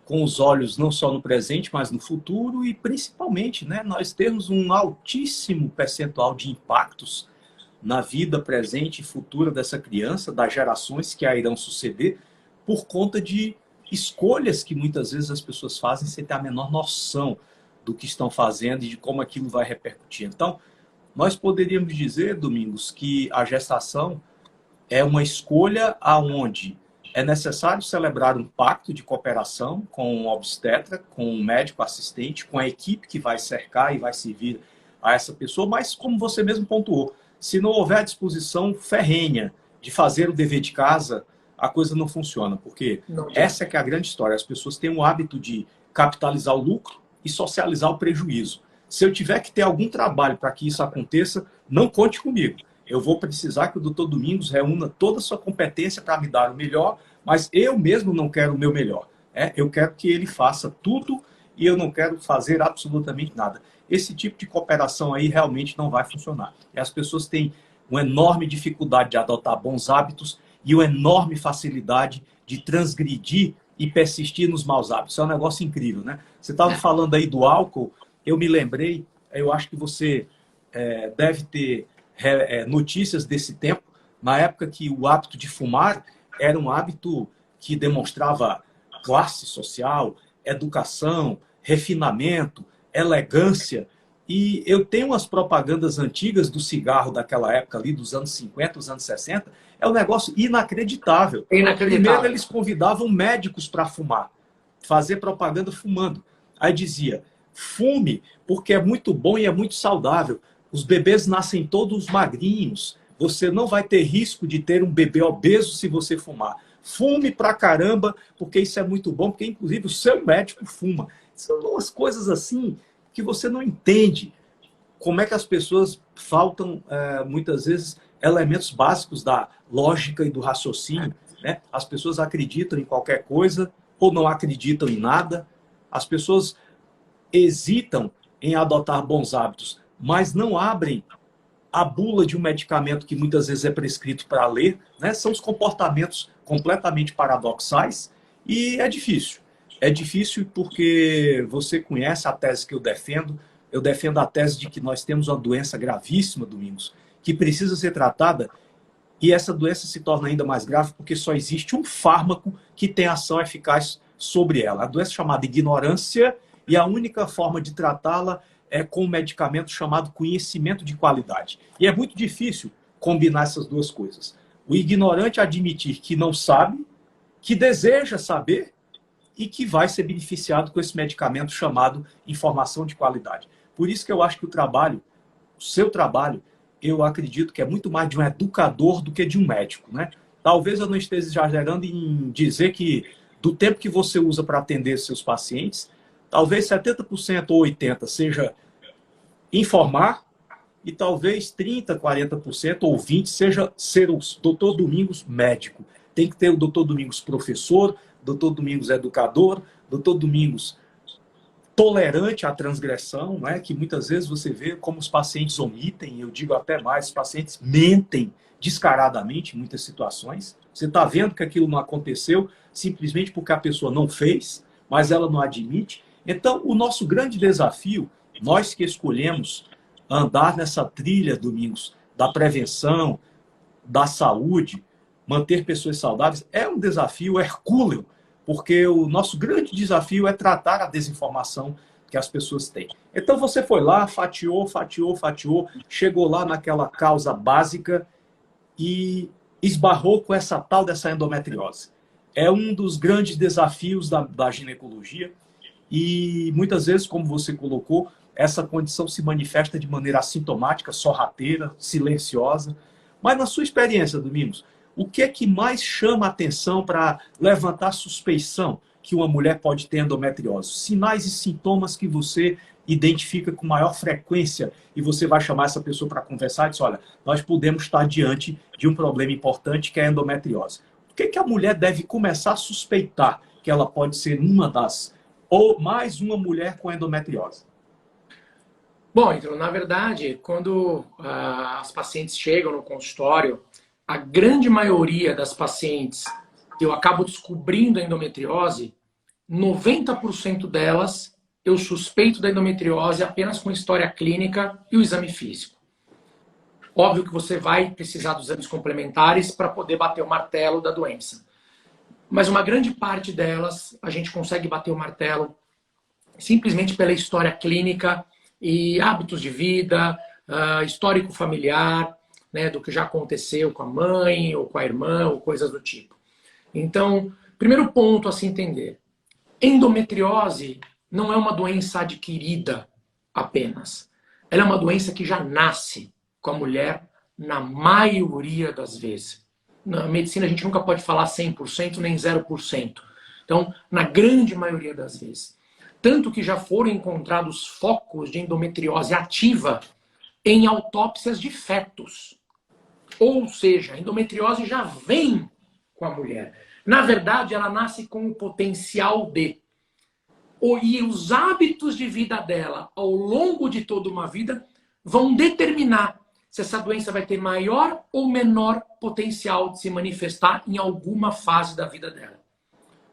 com os olhos não só no presente, mas no futuro e principalmente, né, nós temos um altíssimo percentual de impactos na vida presente e futura dessa criança, das gerações que a irão suceder, por conta de escolhas que muitas vezes as pessoas fazem sem ter a menor noção do que estão fazendo e de como aquilo vai repercutir. Então, nós poderíamos dizer, Domingos, que a gestação é uma escolha aonde é necessário celebrar um pacto de cooperação com o obstetra, com o médico assistente, com a equipe que vai cercar e vai servir a essa pessoa, mas como você mesmo pontuou, se não houver a disposição ferrenha de fazer o dever de casa, a coisa não funciona, porque essa é que é a grande história. As pessoas têm o hábito de capitalizar o lucro e socializar o prejuízo. Se eu tiver que ter algum trabalho para que isso aconteça, não conte comigo. Eu vou precisar que o Dr. Domingos reúna toda a sua competência para me dar o melhor, mas eu mesmo não quero o meu melhor. Eu quero que ele faça tudo e eu não quero fazer absolutamente nada. Esse tipo de cooperação aí realmente não vai funcionar. E as pessoas têm uma enorme dificuldade de adotar bons hábitos e uma enorme facilidade de transgredir e persistir nos maus hábitos. É um negócio incrível, né? Você estava falando aí do álcool, eu me lembrei, eu acho que você deve ter notícias desse tempo, na época que o hábito de fumar era um hábito que demonstrava classe social, educação, refinamento, elegância. E eu tenho umas propagandas antigas do cigarro daquela época ali, dos anos 50, dos anos 60. É um negócio inacreditável. É inacreditável. Primeiro eles convidavam médicos para fumar, fazer propaganda fumando. Aí dizia, fume porque é muito bom e é muito saudável. Os bebês nascem todos magrinhos. Você não vai ter risco de ter um bebê obeso se você fumar. Fume pra caramba, porque isso é muito bom, porque inclusive o seu médico fuma. São umas coisas assim que você não entende como é que as pessoas faltam, muitas vezes, elementos básicos da lógica e do raciocínio. Né? As pessoas acreditam em qualquer coisa ou não acreditam em nada. As pessoas hesitam em adotar bons hábitos, mas não abrem a bula de um medicamento que muitas vezes é prescrito para ler. Né? São os comportamentos completamente paradoxais e é difícil. É difícil porque você conhece a tese que eu defendo. Eu defendo a tese de que nós temos uma doença gravíssima, Domingos, que precisa ser tratada, e essa doença se torna ainda mais grave porque só existe um fármaco que tem ação eficaz sobre ela. A doença chamada ignorância, e a única forma de tratá-la é com um medicamento chamado conhecimento de qualidade. E é muito difícil combinar essas duas coisas. O ignorante admitir que não sabe, que deseja saber, e que vai ser beneficiado com esse medicamento chamado informação de qualidade. Por isso que eu acho que o seu trabalho, eu acredito que é muito mais de um educador do que de um médico. Né? Talvez eu não esteja exagerando em dizer que do tempo que você usa para atender seus pacientes, talvez 70% ou 80% seja informar, e talvez 30%, 40% ou 20% seja ser o Dr. Domingos médico. Tem que ter o Dr. Domingos professor, Dr. Domingos educador, Dr. Domingos tolerante à transgressão, né? Que muitas vezes você vê como os pacientes omitem, eu digo até mais, os pacientes mentem descaradamente em muitas situações. Você está vendo que aquilo não aconteceu simplesmente porque a pessoa não fez, mas ela não admite. Então, o nosso grande desafio, nós que escolhemos andar nessa trilha, Domingos, da prevenção, da saúde, manter pessoas saudáveis, é um desafio hercúleo, porque o nosso grande desafio é tratar a desinformação que as pessoas têm. Então você foi lá, fatiou, chegou lá naquela causa básica e esbarrou com essa tal dessa endometriose. É um dos grandes desafios da ginecologia e muitas vezes, como você colocou, essa condição se manifesta de maneira assintomática, sorrateira, silenciosa. Mas na sua experiência, Domingos, o que é que mais chama a atenção para levantar suspeição que uma mulher pode ter endometriose? Sinais e sintomas que você identifica com maior frequência e você vai chamar essa pessoa para conversar e diz, olha, nós podemos estar diante de um problema importante que é a endometriose. O que é que a mulher deve começar a suspeitar que ela pode ser uma das, ou mais uma mulher com endometriose? Bom, então, na verdade, quando as pacientes chegam no consultório, a grande maioria das pacientes que eu acabo descobrindo a endometriose, 90% delas eu suspeito da endometriose apenas com história clínica e o exame físico. Óbvio que você vai precisar dos exames complementares para poder bater o martelo da doença. Mas uma grande parte delas a gente consegue bater o martelo simplesmente pela história clínica e hábitos de vida, histórico familiar, né, do que já aconteceu com a mãe, ou com a irmã, ou coisas do tipo. Então, primeiro ponto a se entender. Endometriose não é uma doença adquirida apenas. Ela é uma doença que já nasce com a mulher na maioria das vezes. Na medicina a gente nunca pode falar 100% nem 0%. Então, na grande maioria das vezes. Tanto que já foram encontrados focos de endometriose ativa em autópsias de fetos. Ou seja, a endometriose já vem com a mulher. Na verdade, ela nasce com o potencial de. E os hábitos de vida dela, ao longo de toda uma vida, vão determinar se essa doença vai ter maior ou menor potencial de se manifestar em alguma fase da vida dela.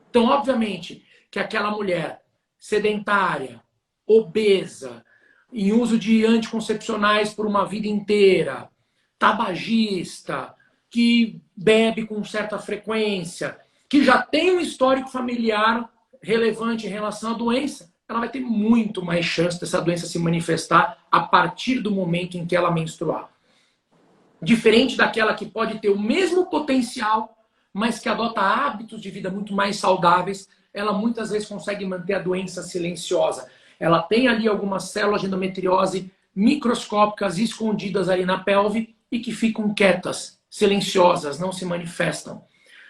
Então, obviamente, que aquela mulher sedentária, obesa, em uso de anticoncepcionais por uma vida inteira, tabagista, que bebe com certa frequência, que já tem um histórico familiar relevante em relação à doença, ela vai ter muito mais chance dessa doença se manifestar a partir do momento em que ela menstruar. Diferente daquela que pode ter o mesmo potencial, mas que adota hábitos de vida muito mais saudáveis, ela muitas vezes consegue manter a doença silenciosa. Ela tem ali algumas células de endometriose microscópicas escondidas ali na pelve e que ficam quietas, silenciosas, não se manifestam.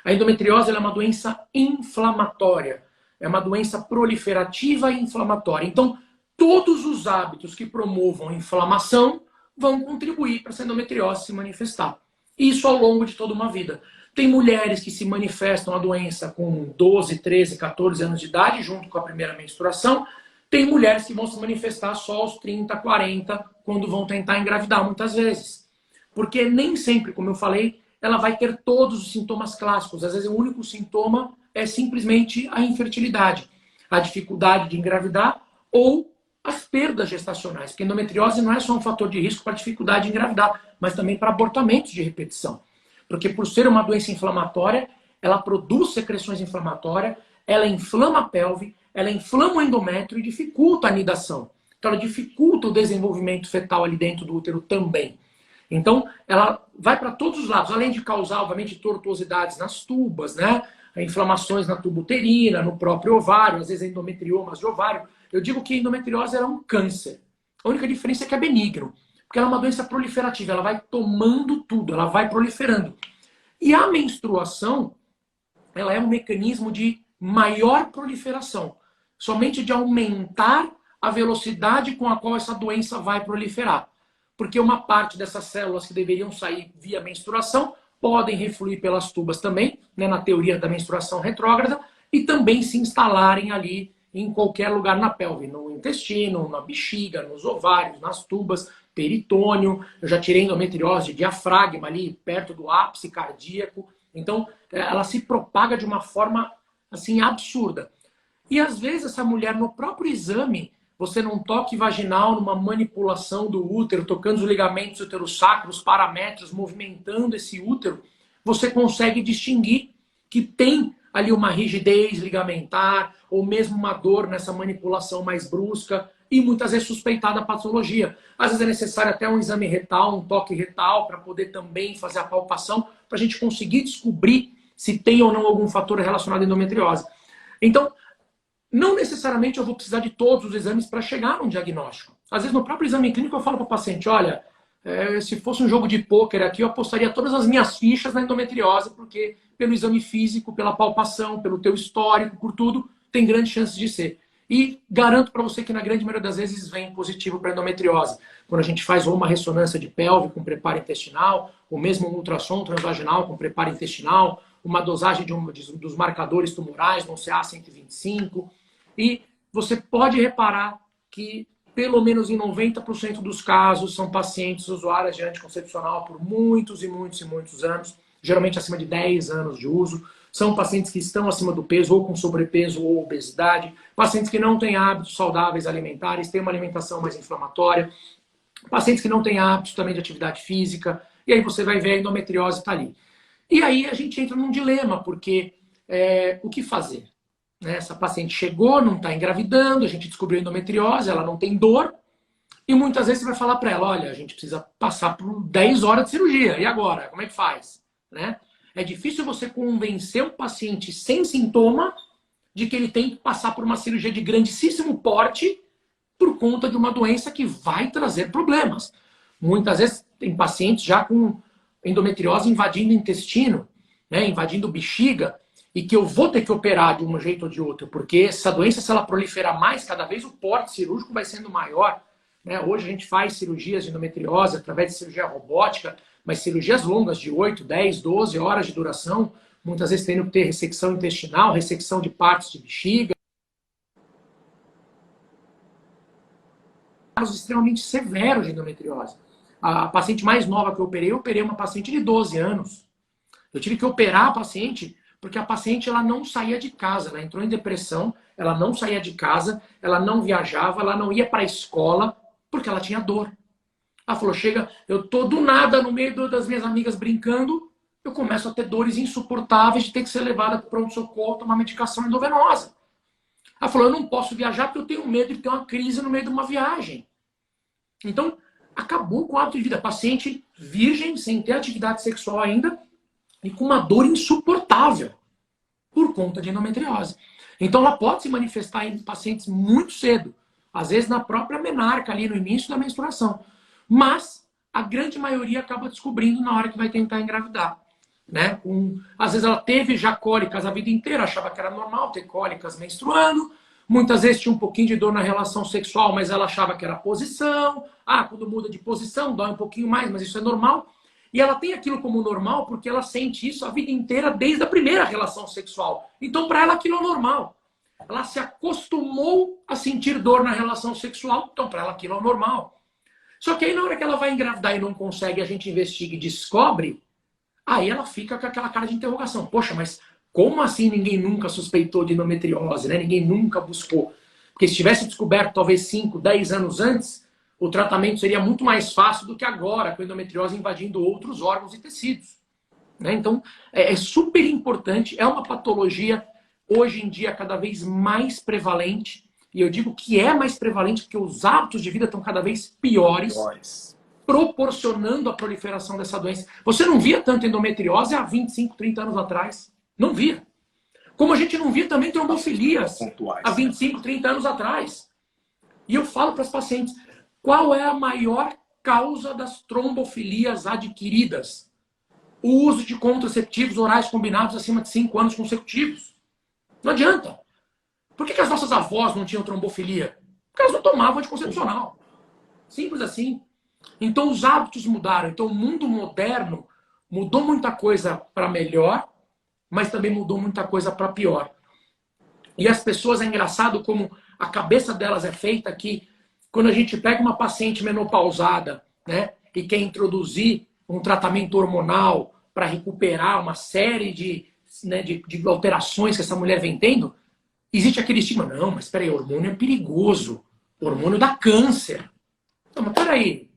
A endometriose é uma doença inflamatória, é uma doença proliferativa e inflamatória. Então, todos os hábitos que promovam a inflamação vão contribuir para essa endometriose se manifestar. Isso ao longo de toda uma vida. Tem mulheres que se manifestam a doença com 12, 13, 14 anos de idade, junto com a primeira menstruação. Tem mulheres que vão se manifestar só aos 30, 40, quando vão tentar engravidar, muitas vezes. Porque nem sempre, como eu falei, ela vai ter todos os sintomas clássicos. Às vezes o único sintoma é simplesmente a infertilidade, a dificuldade de engravidar ou as perdas gestacionais. Porque a endometriose não é só um fator de risco para a dificuldade de engravidar, mas também para abortamentos de repetição. Porque por ser uma doença inflamatória, ela produz secreções inflamatórias, ela inflama a pelve, ela inflama o endométrio e dificulta a anidação. Então ela dificulta o desenvolvimento fetal ali dentro do útero também. Então ela vai para todos os lados, além de causar, obviamente, tortuosidades nas tubas, né? Inflamações na tuba uterina, no próprio ovário, às vezes endometriomas de ovário. Eu digo que a endometriose é um câncer. A única diferença é que é benigno. Porque ela é uma doença proliferativa, ela vai tomando tudo, ela vai proliferando. E a menstruação, ela é um mecanismo de maior proliferação. Somente de aumentar a velocidade com a qual essa doença vai proliferar. Porque uma parte dessas células que deveriam sair via menstruação podem refluir pelas tubas também, né, na teoria da menstruação retrógrada, e também se instalarem ali em qualquer lugar na pelve, no intestino, na bexiga, nos ovários, nas tubas, peritônio. Eu já tirei endometriose de diafragma ali, perto do ápice cardíaco. Então, ela se propaga de uma forma, assim, absurda. E, às vezes, essa mulher, no próprio exame, você num toque vaginal, numa manipulação do útero, tocando os ligamentos uterosacros, paramétros, movimentando esse útero, você consegue distinguir que tem ali uma rigidez ligamentar, ou mesmo uma dor nessa manipulação mais brusca, e muitas vezes suspeitada a patologia. Às vezes é necessário até um exame retal, um toque retal, para poder também fazer a palpação, para a gente conseguir descobrir se tem ou não algum fator relacionado à endometriose. Então, não necessariamente eu vou precisar de todos os exames para chegar num diagnóstico. Às vezes no próprio exame clínico eu falo para o paciente, olha, se fosse um jogo de pôquer aqui, eu apostaria todas as minhas fichas na endometriose, porque pelo exame físico, pela palpação, pelo teu histórico, por tudo, tem grande chance de ser. E garanto para você que na grande maioria das vezes vem positivo para endometriose. Quando a gente faz ou uma ressonância de pelve com preparo intestinal, ou mesmo um ultrassom transvaginal com preparo intestinal, uma dosagem dos marcadores tumorais no CA-125, e você pode reparar que pelo menos em 90% dos casos são pacientes usuárias de anticoncepcional por muitos e muitos e muitos anos, geralmente acima de 10 anos de uso. São pacientes que estão acima do peso, ou com sobrepeso ou obesidade. Pacientes que não têm hábitos saudáveis alimentares, têm uma alimentação mais inflamatória. Pacientes que não têm hábitos também de atividade física. E aí você vai ver a endometriose está ali. E aí a gente entra num dilema, porque o que fazer? Né? Essa paciente chegou, não está engravidando, a gente descobriu a endometriose, ela não tem dor. E muitas vezes você vai falar para ela, olha, a gente precisa passar por 10 horas de cirurgia. E agora? Como é que faz? Né? É difícil você convencer um paciente sem sintoma de que ele tem que passar por uma cirurgia de grandíssimo porte por conta de uma doença que vai trazer problemas. Muitas vezes tem pacientes já com endometriose invadindo o intestino, né, invadindo bexiga, e que eu vou ter que operar de um jeito ou de outro, porque essa doença, se ela proliferar mais, cada vez o porte cirúrgico vai sendo maior. Né? Hoje a gente faz cirurgias de endometriose através de cirurgia robótica, mas cirurgias longas de 8, 10, 12 horas de duração, muitas vezes tendo que ter ressecção intestinal, ressecção de partes de bexiga. Casos extremamente severos de endometriose. A paciente mais nova que eu operei uma paciente de 12 anos. Eu tive que operar a paciente porque a paciente ela não saía de casa, ela entrou em depressão, ela não saía de casa, ela não viajava, ela não ia para a escola porque ela tinha dor. Ela falou, chega, eu tô do nada no meio das minhas amigas brincando, eu começo a ter dores insuportáveis de ter que ser levada para o pronto-socorro, tomar medicação endovenosa. Ela falou, eu não posso viajar porque eu tenho medo de ter uma crise no meio de uma viagem. Então, acabou com o hábito de vida. Paciente virgem, sem ter atividade sexual ainda, e com uma dor insuportável por conta de endometriose. Então, ela pode se manifestar em pacientes muito cedo, às vezes na própria menarca, ali no início da menstruação. Mas a grande maioria acaba descobrindo na hora que vai tentar engravidar. Né? Às vezes ela teve já cólicas a vida inteira, achava que era normal ter cólicas menstruando. Muitas vezes tinha um pouquinho de dor na relação sexual, mas ela achava que era posição. Quando muda de posição, dói um pouquinho mais, mas isso é normal. E ela tem aquilo como normal porque ela sente isso a vida inteira desde a primeira relação sexual. Então, para ela, aquilo é normal. Ela se acostumou a sentir dor na relação sexual, então para ela aquilo é normal. Só que aí na hora que ela vai engravidar e não consegue, a gente investiga e descobre, aí ela fica com aquela cara de interrogação. Poxa, mas como assim ninguém nunca suspeitou de endometriose, né? Ninguém nunca buscou? Porque se tivesse descoberto talvez 5, 10 anos antes, o tratamento seria muito mais fácil do que agora, com a endometriose invadindo outros órgãos e tecidos. Né? Então, é super importante, é uma patologia hoje em dia cada vez mais prevalente, e eu digo que é mais prevalente porque os hábitos de vida estão cada vez piores, proporcionando a proliferação dessa doença. Você não via tanto endometriose há 25, 30 anos atrás. Não via. Como a gente não via também trombofilias há 25, 30 anos atrás. E eu falo para as pacientes, qual é a maior causa das trombofilias adquiridas? O uso de contraceptivos orais combinados acima de 5 anos consecutivos. Não adianta. Por que as nossas avós não tinham trombofilia? Porque elas não tomavam anticoncepcional. Simples assim. Então os hábitos mudaram. Então o mundo moderno mudou muita coisa para melhor, mas também mudou muita coisa para pior. E as pessoas, é engraçado como a cabeça delas é feita que quando a gente pega uma paciente menopausada, né, e quer introduzir um tratamento hormonal para recuperar uma série de alterações que essa mulher vem tendo, existe aquele estigma, não, mas peraí, hormônio é perigoso, hormônio dá câncer. Não, mas peraí,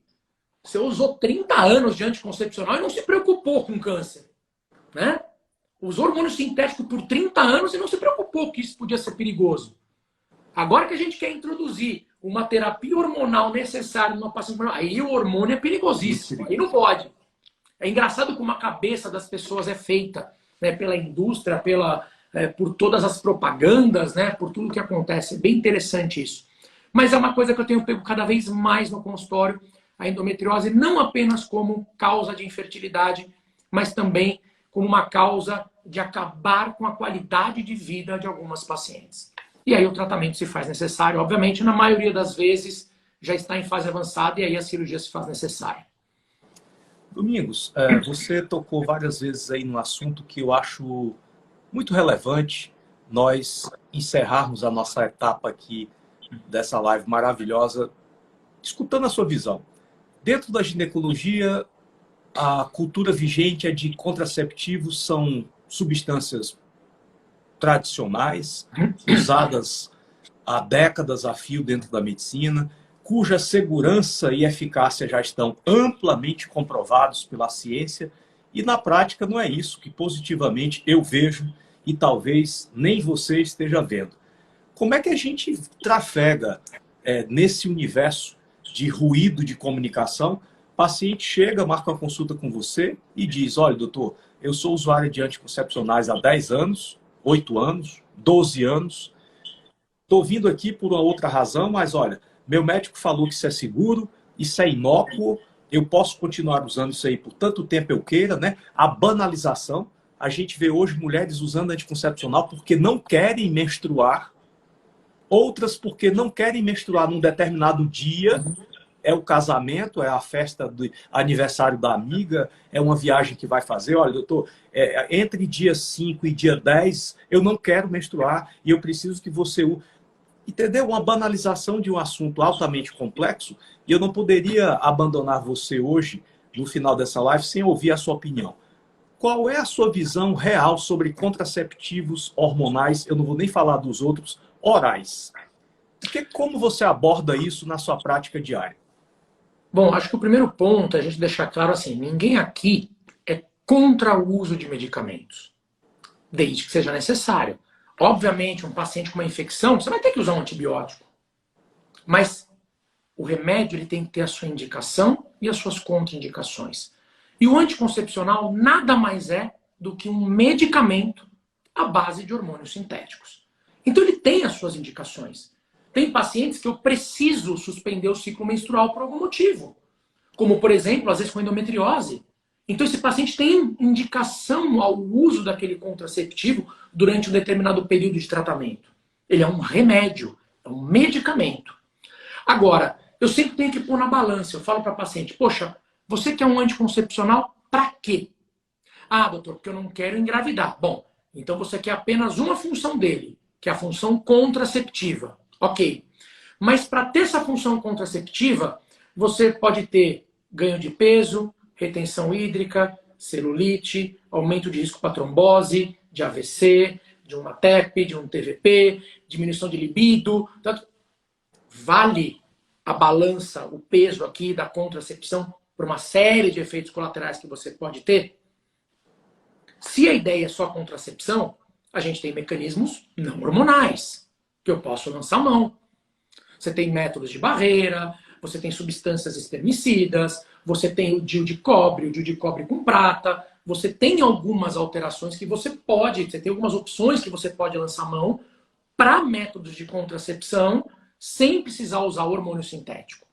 você usou 30 anos de anticoncepcional e não se preocupou com câncer, né? Usou hormônio sintético por 30 anos e não se preocupou que isso podia ser perigoso. Agora que a gente quer introduzir uma terapia hormonal necessária numa paciente, aí o hormônio é perigosíssimo, aí não pode. É engraçado como a cabeça das pessoas é feita, né, pela indústria, por todas as propagandas, né, por tudo que acontece. É bem interessante isso. Mas é uma coisa que eu tenho pego cada vez mais no consultório, a endometriose, não apenas como causa de infertilidade, mas também como uma causa de acabar com a qualidade de vida de algumas pacientes. E aí o tratamento se faz necessário, obviamente, na maioria das vezes já está em fase avançada e aí a cirurgia se faz necessária. Domingos, você tocou várias vezes aí no assunto que eu acho muito relevante nós encerrarmos a nossa etapa aqui dessa live maravilhosa, escutando a sua visão. Dentro da ginecologia, a cultura vigente é de contraceptivos são substâncias tradicionais, usadas há décadas a fio dentro da medicina, cuja segurança e eficácia já estão amplamente comprovados pela ciência, e na prática não é isso que positivamente eu vejo e talvez nem você esteja vendo. Como é que a gente trafega nesse universo de ruído de comunicação? O paciente chega, marca uma consulta com você e diz, olha, doutor, eu sou usuário de anticoncepcionais há 10 anos, 8 anos, 12 anos, estou vindo aqui por uma outra razão, mas olha, meu médico falou que isso é seguro, isso é inócuo, eu posso continuar usando isso aí por tanto tempo eu queira, né? A banalização, a gente vê hoje mulheres usando anticoncepcional porque não querem menstruar, outras porque não querem menstruar num determinado dia, é o casamento, é a festa do aniversário da amiga, é uma viagem que vai fazer, olha, doutor, entre dia 5 e dia 10, eu não quero menstruar e eu preciso que você... Entendeu? Uma banalização de um assunto altamente complexo, e eu não poderia abandonar você hoje, no final dessa live, sem ouvir a sua opinião. Qual é a sua visão real sobre contraceptivos hormonais, eu não vou nem falar dos outros, orais? Como você aborda isso na sua prática diária? Bom, acho que o primeiro ponto é a gente deixar claro assim, ninguém aqui é contra o uso de medicamentos, desde que seja necessário. Obviamente, um paciente com uma infecção, você vai ter que usar um antibiótico. Mas o remédio ele tem que ter a sua indicação e as suas contraindicações. E o anticoncepcional nada mais é do que um medicamento à base de hormônios sintéticos. Então ele tem as suas indicações. Tem pacientes que eu preciso suspender o ciclo menstrual por algum motivo. Como, por exemplo, às vezes com endometriose. Então esse paciente tem indicação ao uso daquele contraceptivo durante um determinado período de tratamento. Ele é um remédio, é um medicamento. Agora, eu sempre tenho que pôr na balança. Eu falo para a paciente, poxa, você quer um anticoncepcional para quê? Ah, doutor, porque eu não quero engravidar. Bom, então você quer apenas uma função dele, que é a função contraceptiva. Ok. Mas para ter essa função contraceptiva, você pode ter ganho de peso, retenção hídrica, celulite, aumento de risco para trombose, de AVC, de uma TEP, de um TVP, diminuição de libido. Vale a balança, o peso aqui da contracepção por uma série de efeitos colaterais que você pode ter? Se a ideia é só contracepção, a gente tem mecanismos não hormonais, que eu posso lançar mão. Você tem métodos de barreira, você tem substâncias espermicidas, você tem o DIU de cobre com prata, você tem algumas alterações que você tem algumas opções que você pode lançar mão para métodos de contracepção sem precisar usar hormônio sintético.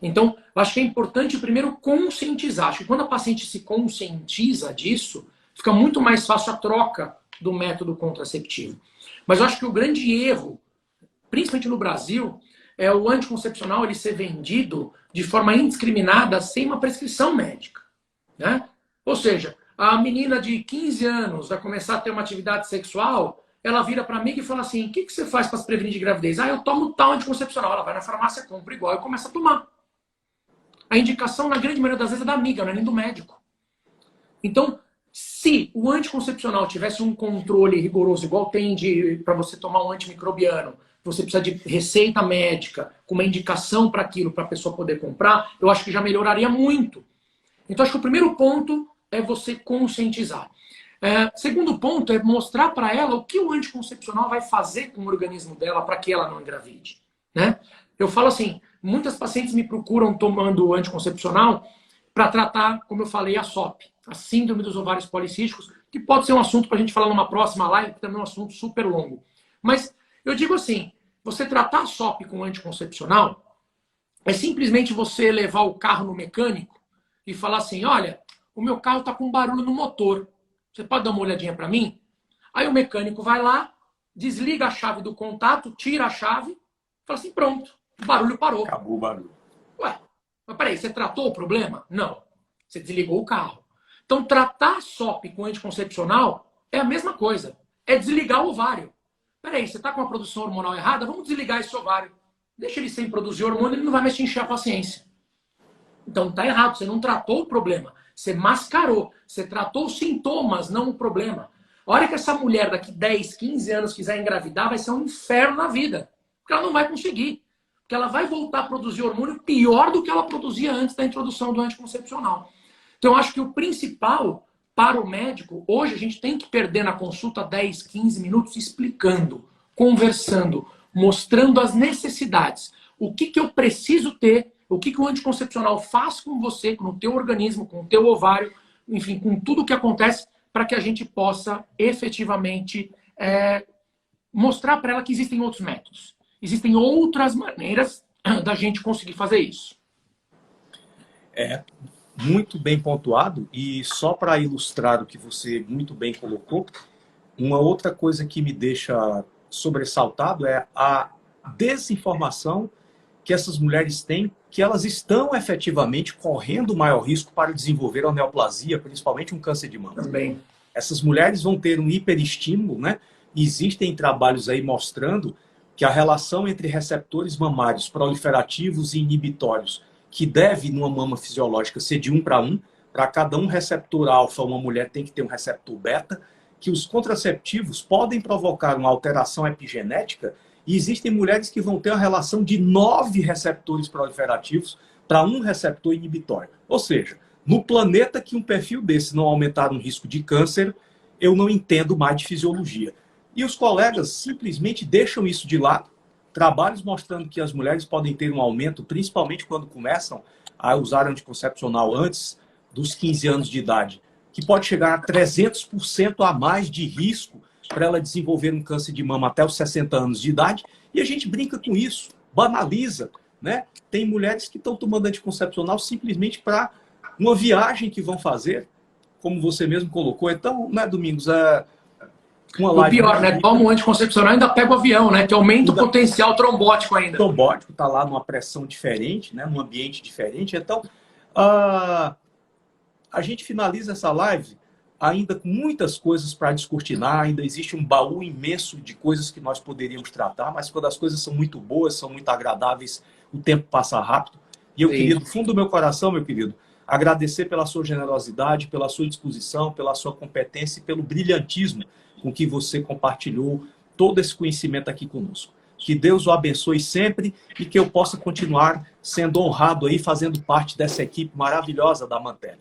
Então, eu acho que é importante primeiro conscientizar. Acho que quando a paciente se conscientiza disso, fica muito mais fácil a troca do método contraceptivo. Mas eu acho que o grande erro, principalmente no Brasil, é o anticoncepcional ele ser vendido de forma indiscriminada sem uma prescrição médica, né? Ou seja, a menina de 15 anos vai começar a ter uma atividade sexual, ela vira para mim e fala assim, o que você faz para se prevenir de gravidez? Ah, eu tomo tal anticoncepcional. Ela vai na farmácia, compra igual e começa a tomar. A indicação, na grande maioria das vezes, é da amiga, não é nem do médico. Então, se o anticoncepcional tivesse um controle rigoroso, igual tem para você tomar um antimicrobiano, você precisa de receita médica, com uma indicação para aquilo, para a pessoa poder comprar, eu acho que já melhoraria muito. Então, acho que o primeiro ponto é você conscientizar. Segundo ponto é mostrar para ela o que o anticoncepcional vai fazer com o organismo dela para que ela não engravide, né? Eu falo assim, muitas pacientes me procuram tomando anticoncepcional para tratar, como eu falei, a SOP, a síndrome dos ovários policísticos, que pode ser um assunto para a gente falar numa próxima live, que também é um assunto super longo. Mas eu digo assim, você tratar a SOP com anticoncepcional é simplesmente você levar o carro no mecânico e falar assim, olha, o meu carro está com barulho no motor. Você pode dar uma olhadinha para mim? Aí o mecânico vai lá, desliga a chave do contato, tira a chave, fala assim, pronto, o barulho parou. Acabou o barulho. Ué, mas peraí, você tratou o problema? Não. Você desligou o carro. Então, tratar a SOP com anticoncepcional é a mesma coisa. É desligar o ovário. Peraí, você está com a produção hormonal errada? Vamos desligar esse ovário. Deixa ele sem produzir hormônio, ele não vai mais te encher a paciência. Então, está errado. Você não tratou o problema. Você mascarou. Você tratou os sintomas, não o problema. A hora que essa mulher daqui 10, 15 anos quiser engravidar, vai ser um inferno na vida. Porque ela não vai conseguir. Porque ela vai voltar a produzir hormônio pior do que ela produzia antes da introdução do anticoncepcional. Então, eu acho que o principal para o médico, hoje a gente tem que perder na consulta 10, 15 minutos explicando, conversando, mostrando as necessidades. O que eu preciso ter, o que o anticoncepcional faz com você, com o teu organismo, com o teu ovário, enfim, com tudo o que acontece, para que a gente possa efetivamente mostrar para ela que existem outros métodos. Existem outras maneiras da gente conseguir fazer isso. Muito bem pontuado, e só para ilustrar o que você muito bem colocou, uma outra coisa que me deixa sobressaltado é a desinformação que essas mulheres têm, que elas estão efetivamente correndo maior risco para desenvolver a neoplasia, principalmente um câncer de mama. Também. Essas mulheres vão ter um hiperestímulo, né? Existem trabalhos aí mostrando que a relação entre receptores mamários proliferativos e inibitórios, que deve, numa mama fisiológica, ser de 1 para 1, para cada um receptor alfa, uma mulher tem que ter um receptor beta, que os contraceptivos podem provocar uma alteração epigenética, e existem mulheres que vão ter uma relação de 9 receptores proliferativos para um receptor inibitório. Ou seja, no planeta que um perfil desse não aumentar um risco de câncer, eu não entendo mais de fisiologia. E os colegas simplesmente deixam isso de lado. Trabalhos mostrando que as mulheres podem ter um aumento, principalmente quando começam a usar anticoncepcional antes dos 15 anos de idade, que pode chegar a 300% a mais de risco para ela desenvolver um câncer de mama até os 60 anos de idade. E a gente brinca com isso, banaliza, né? Tem mulheres que estão tomando anticoncepcional simplesmente para uma viagem que vão fazer, como você mesmo colocou. Então, né, Domingos, uma live... O pior, né? Toma um anticoncepcional e ainda pega o avião, né? Que aumenta o potencial trombótico ainda. Trombótico, está lá numa pressão diferente, né? Num ambiente diferente. Então, a gente finaliza essa live ainda com muitas coisas para descortinar, ainda existe um baú imenso de coisas que nós poderíamos tratar, mas quando as coisas são muito boas, são muito agradáveis, o tempo passa rápido. E eu queria, do fundo do meu coração, meu querido, agradecer pela sua generosidade, pela sua disposição, pela sua competência e pelo brilhantismo com que você compartilhou todo esse conhecimento aqui conosco. Que Deus o abençoe sempre e que eu possa continuar sendo honrado aí, fazendo parte dessa equipe maravilhosa da Mantelli.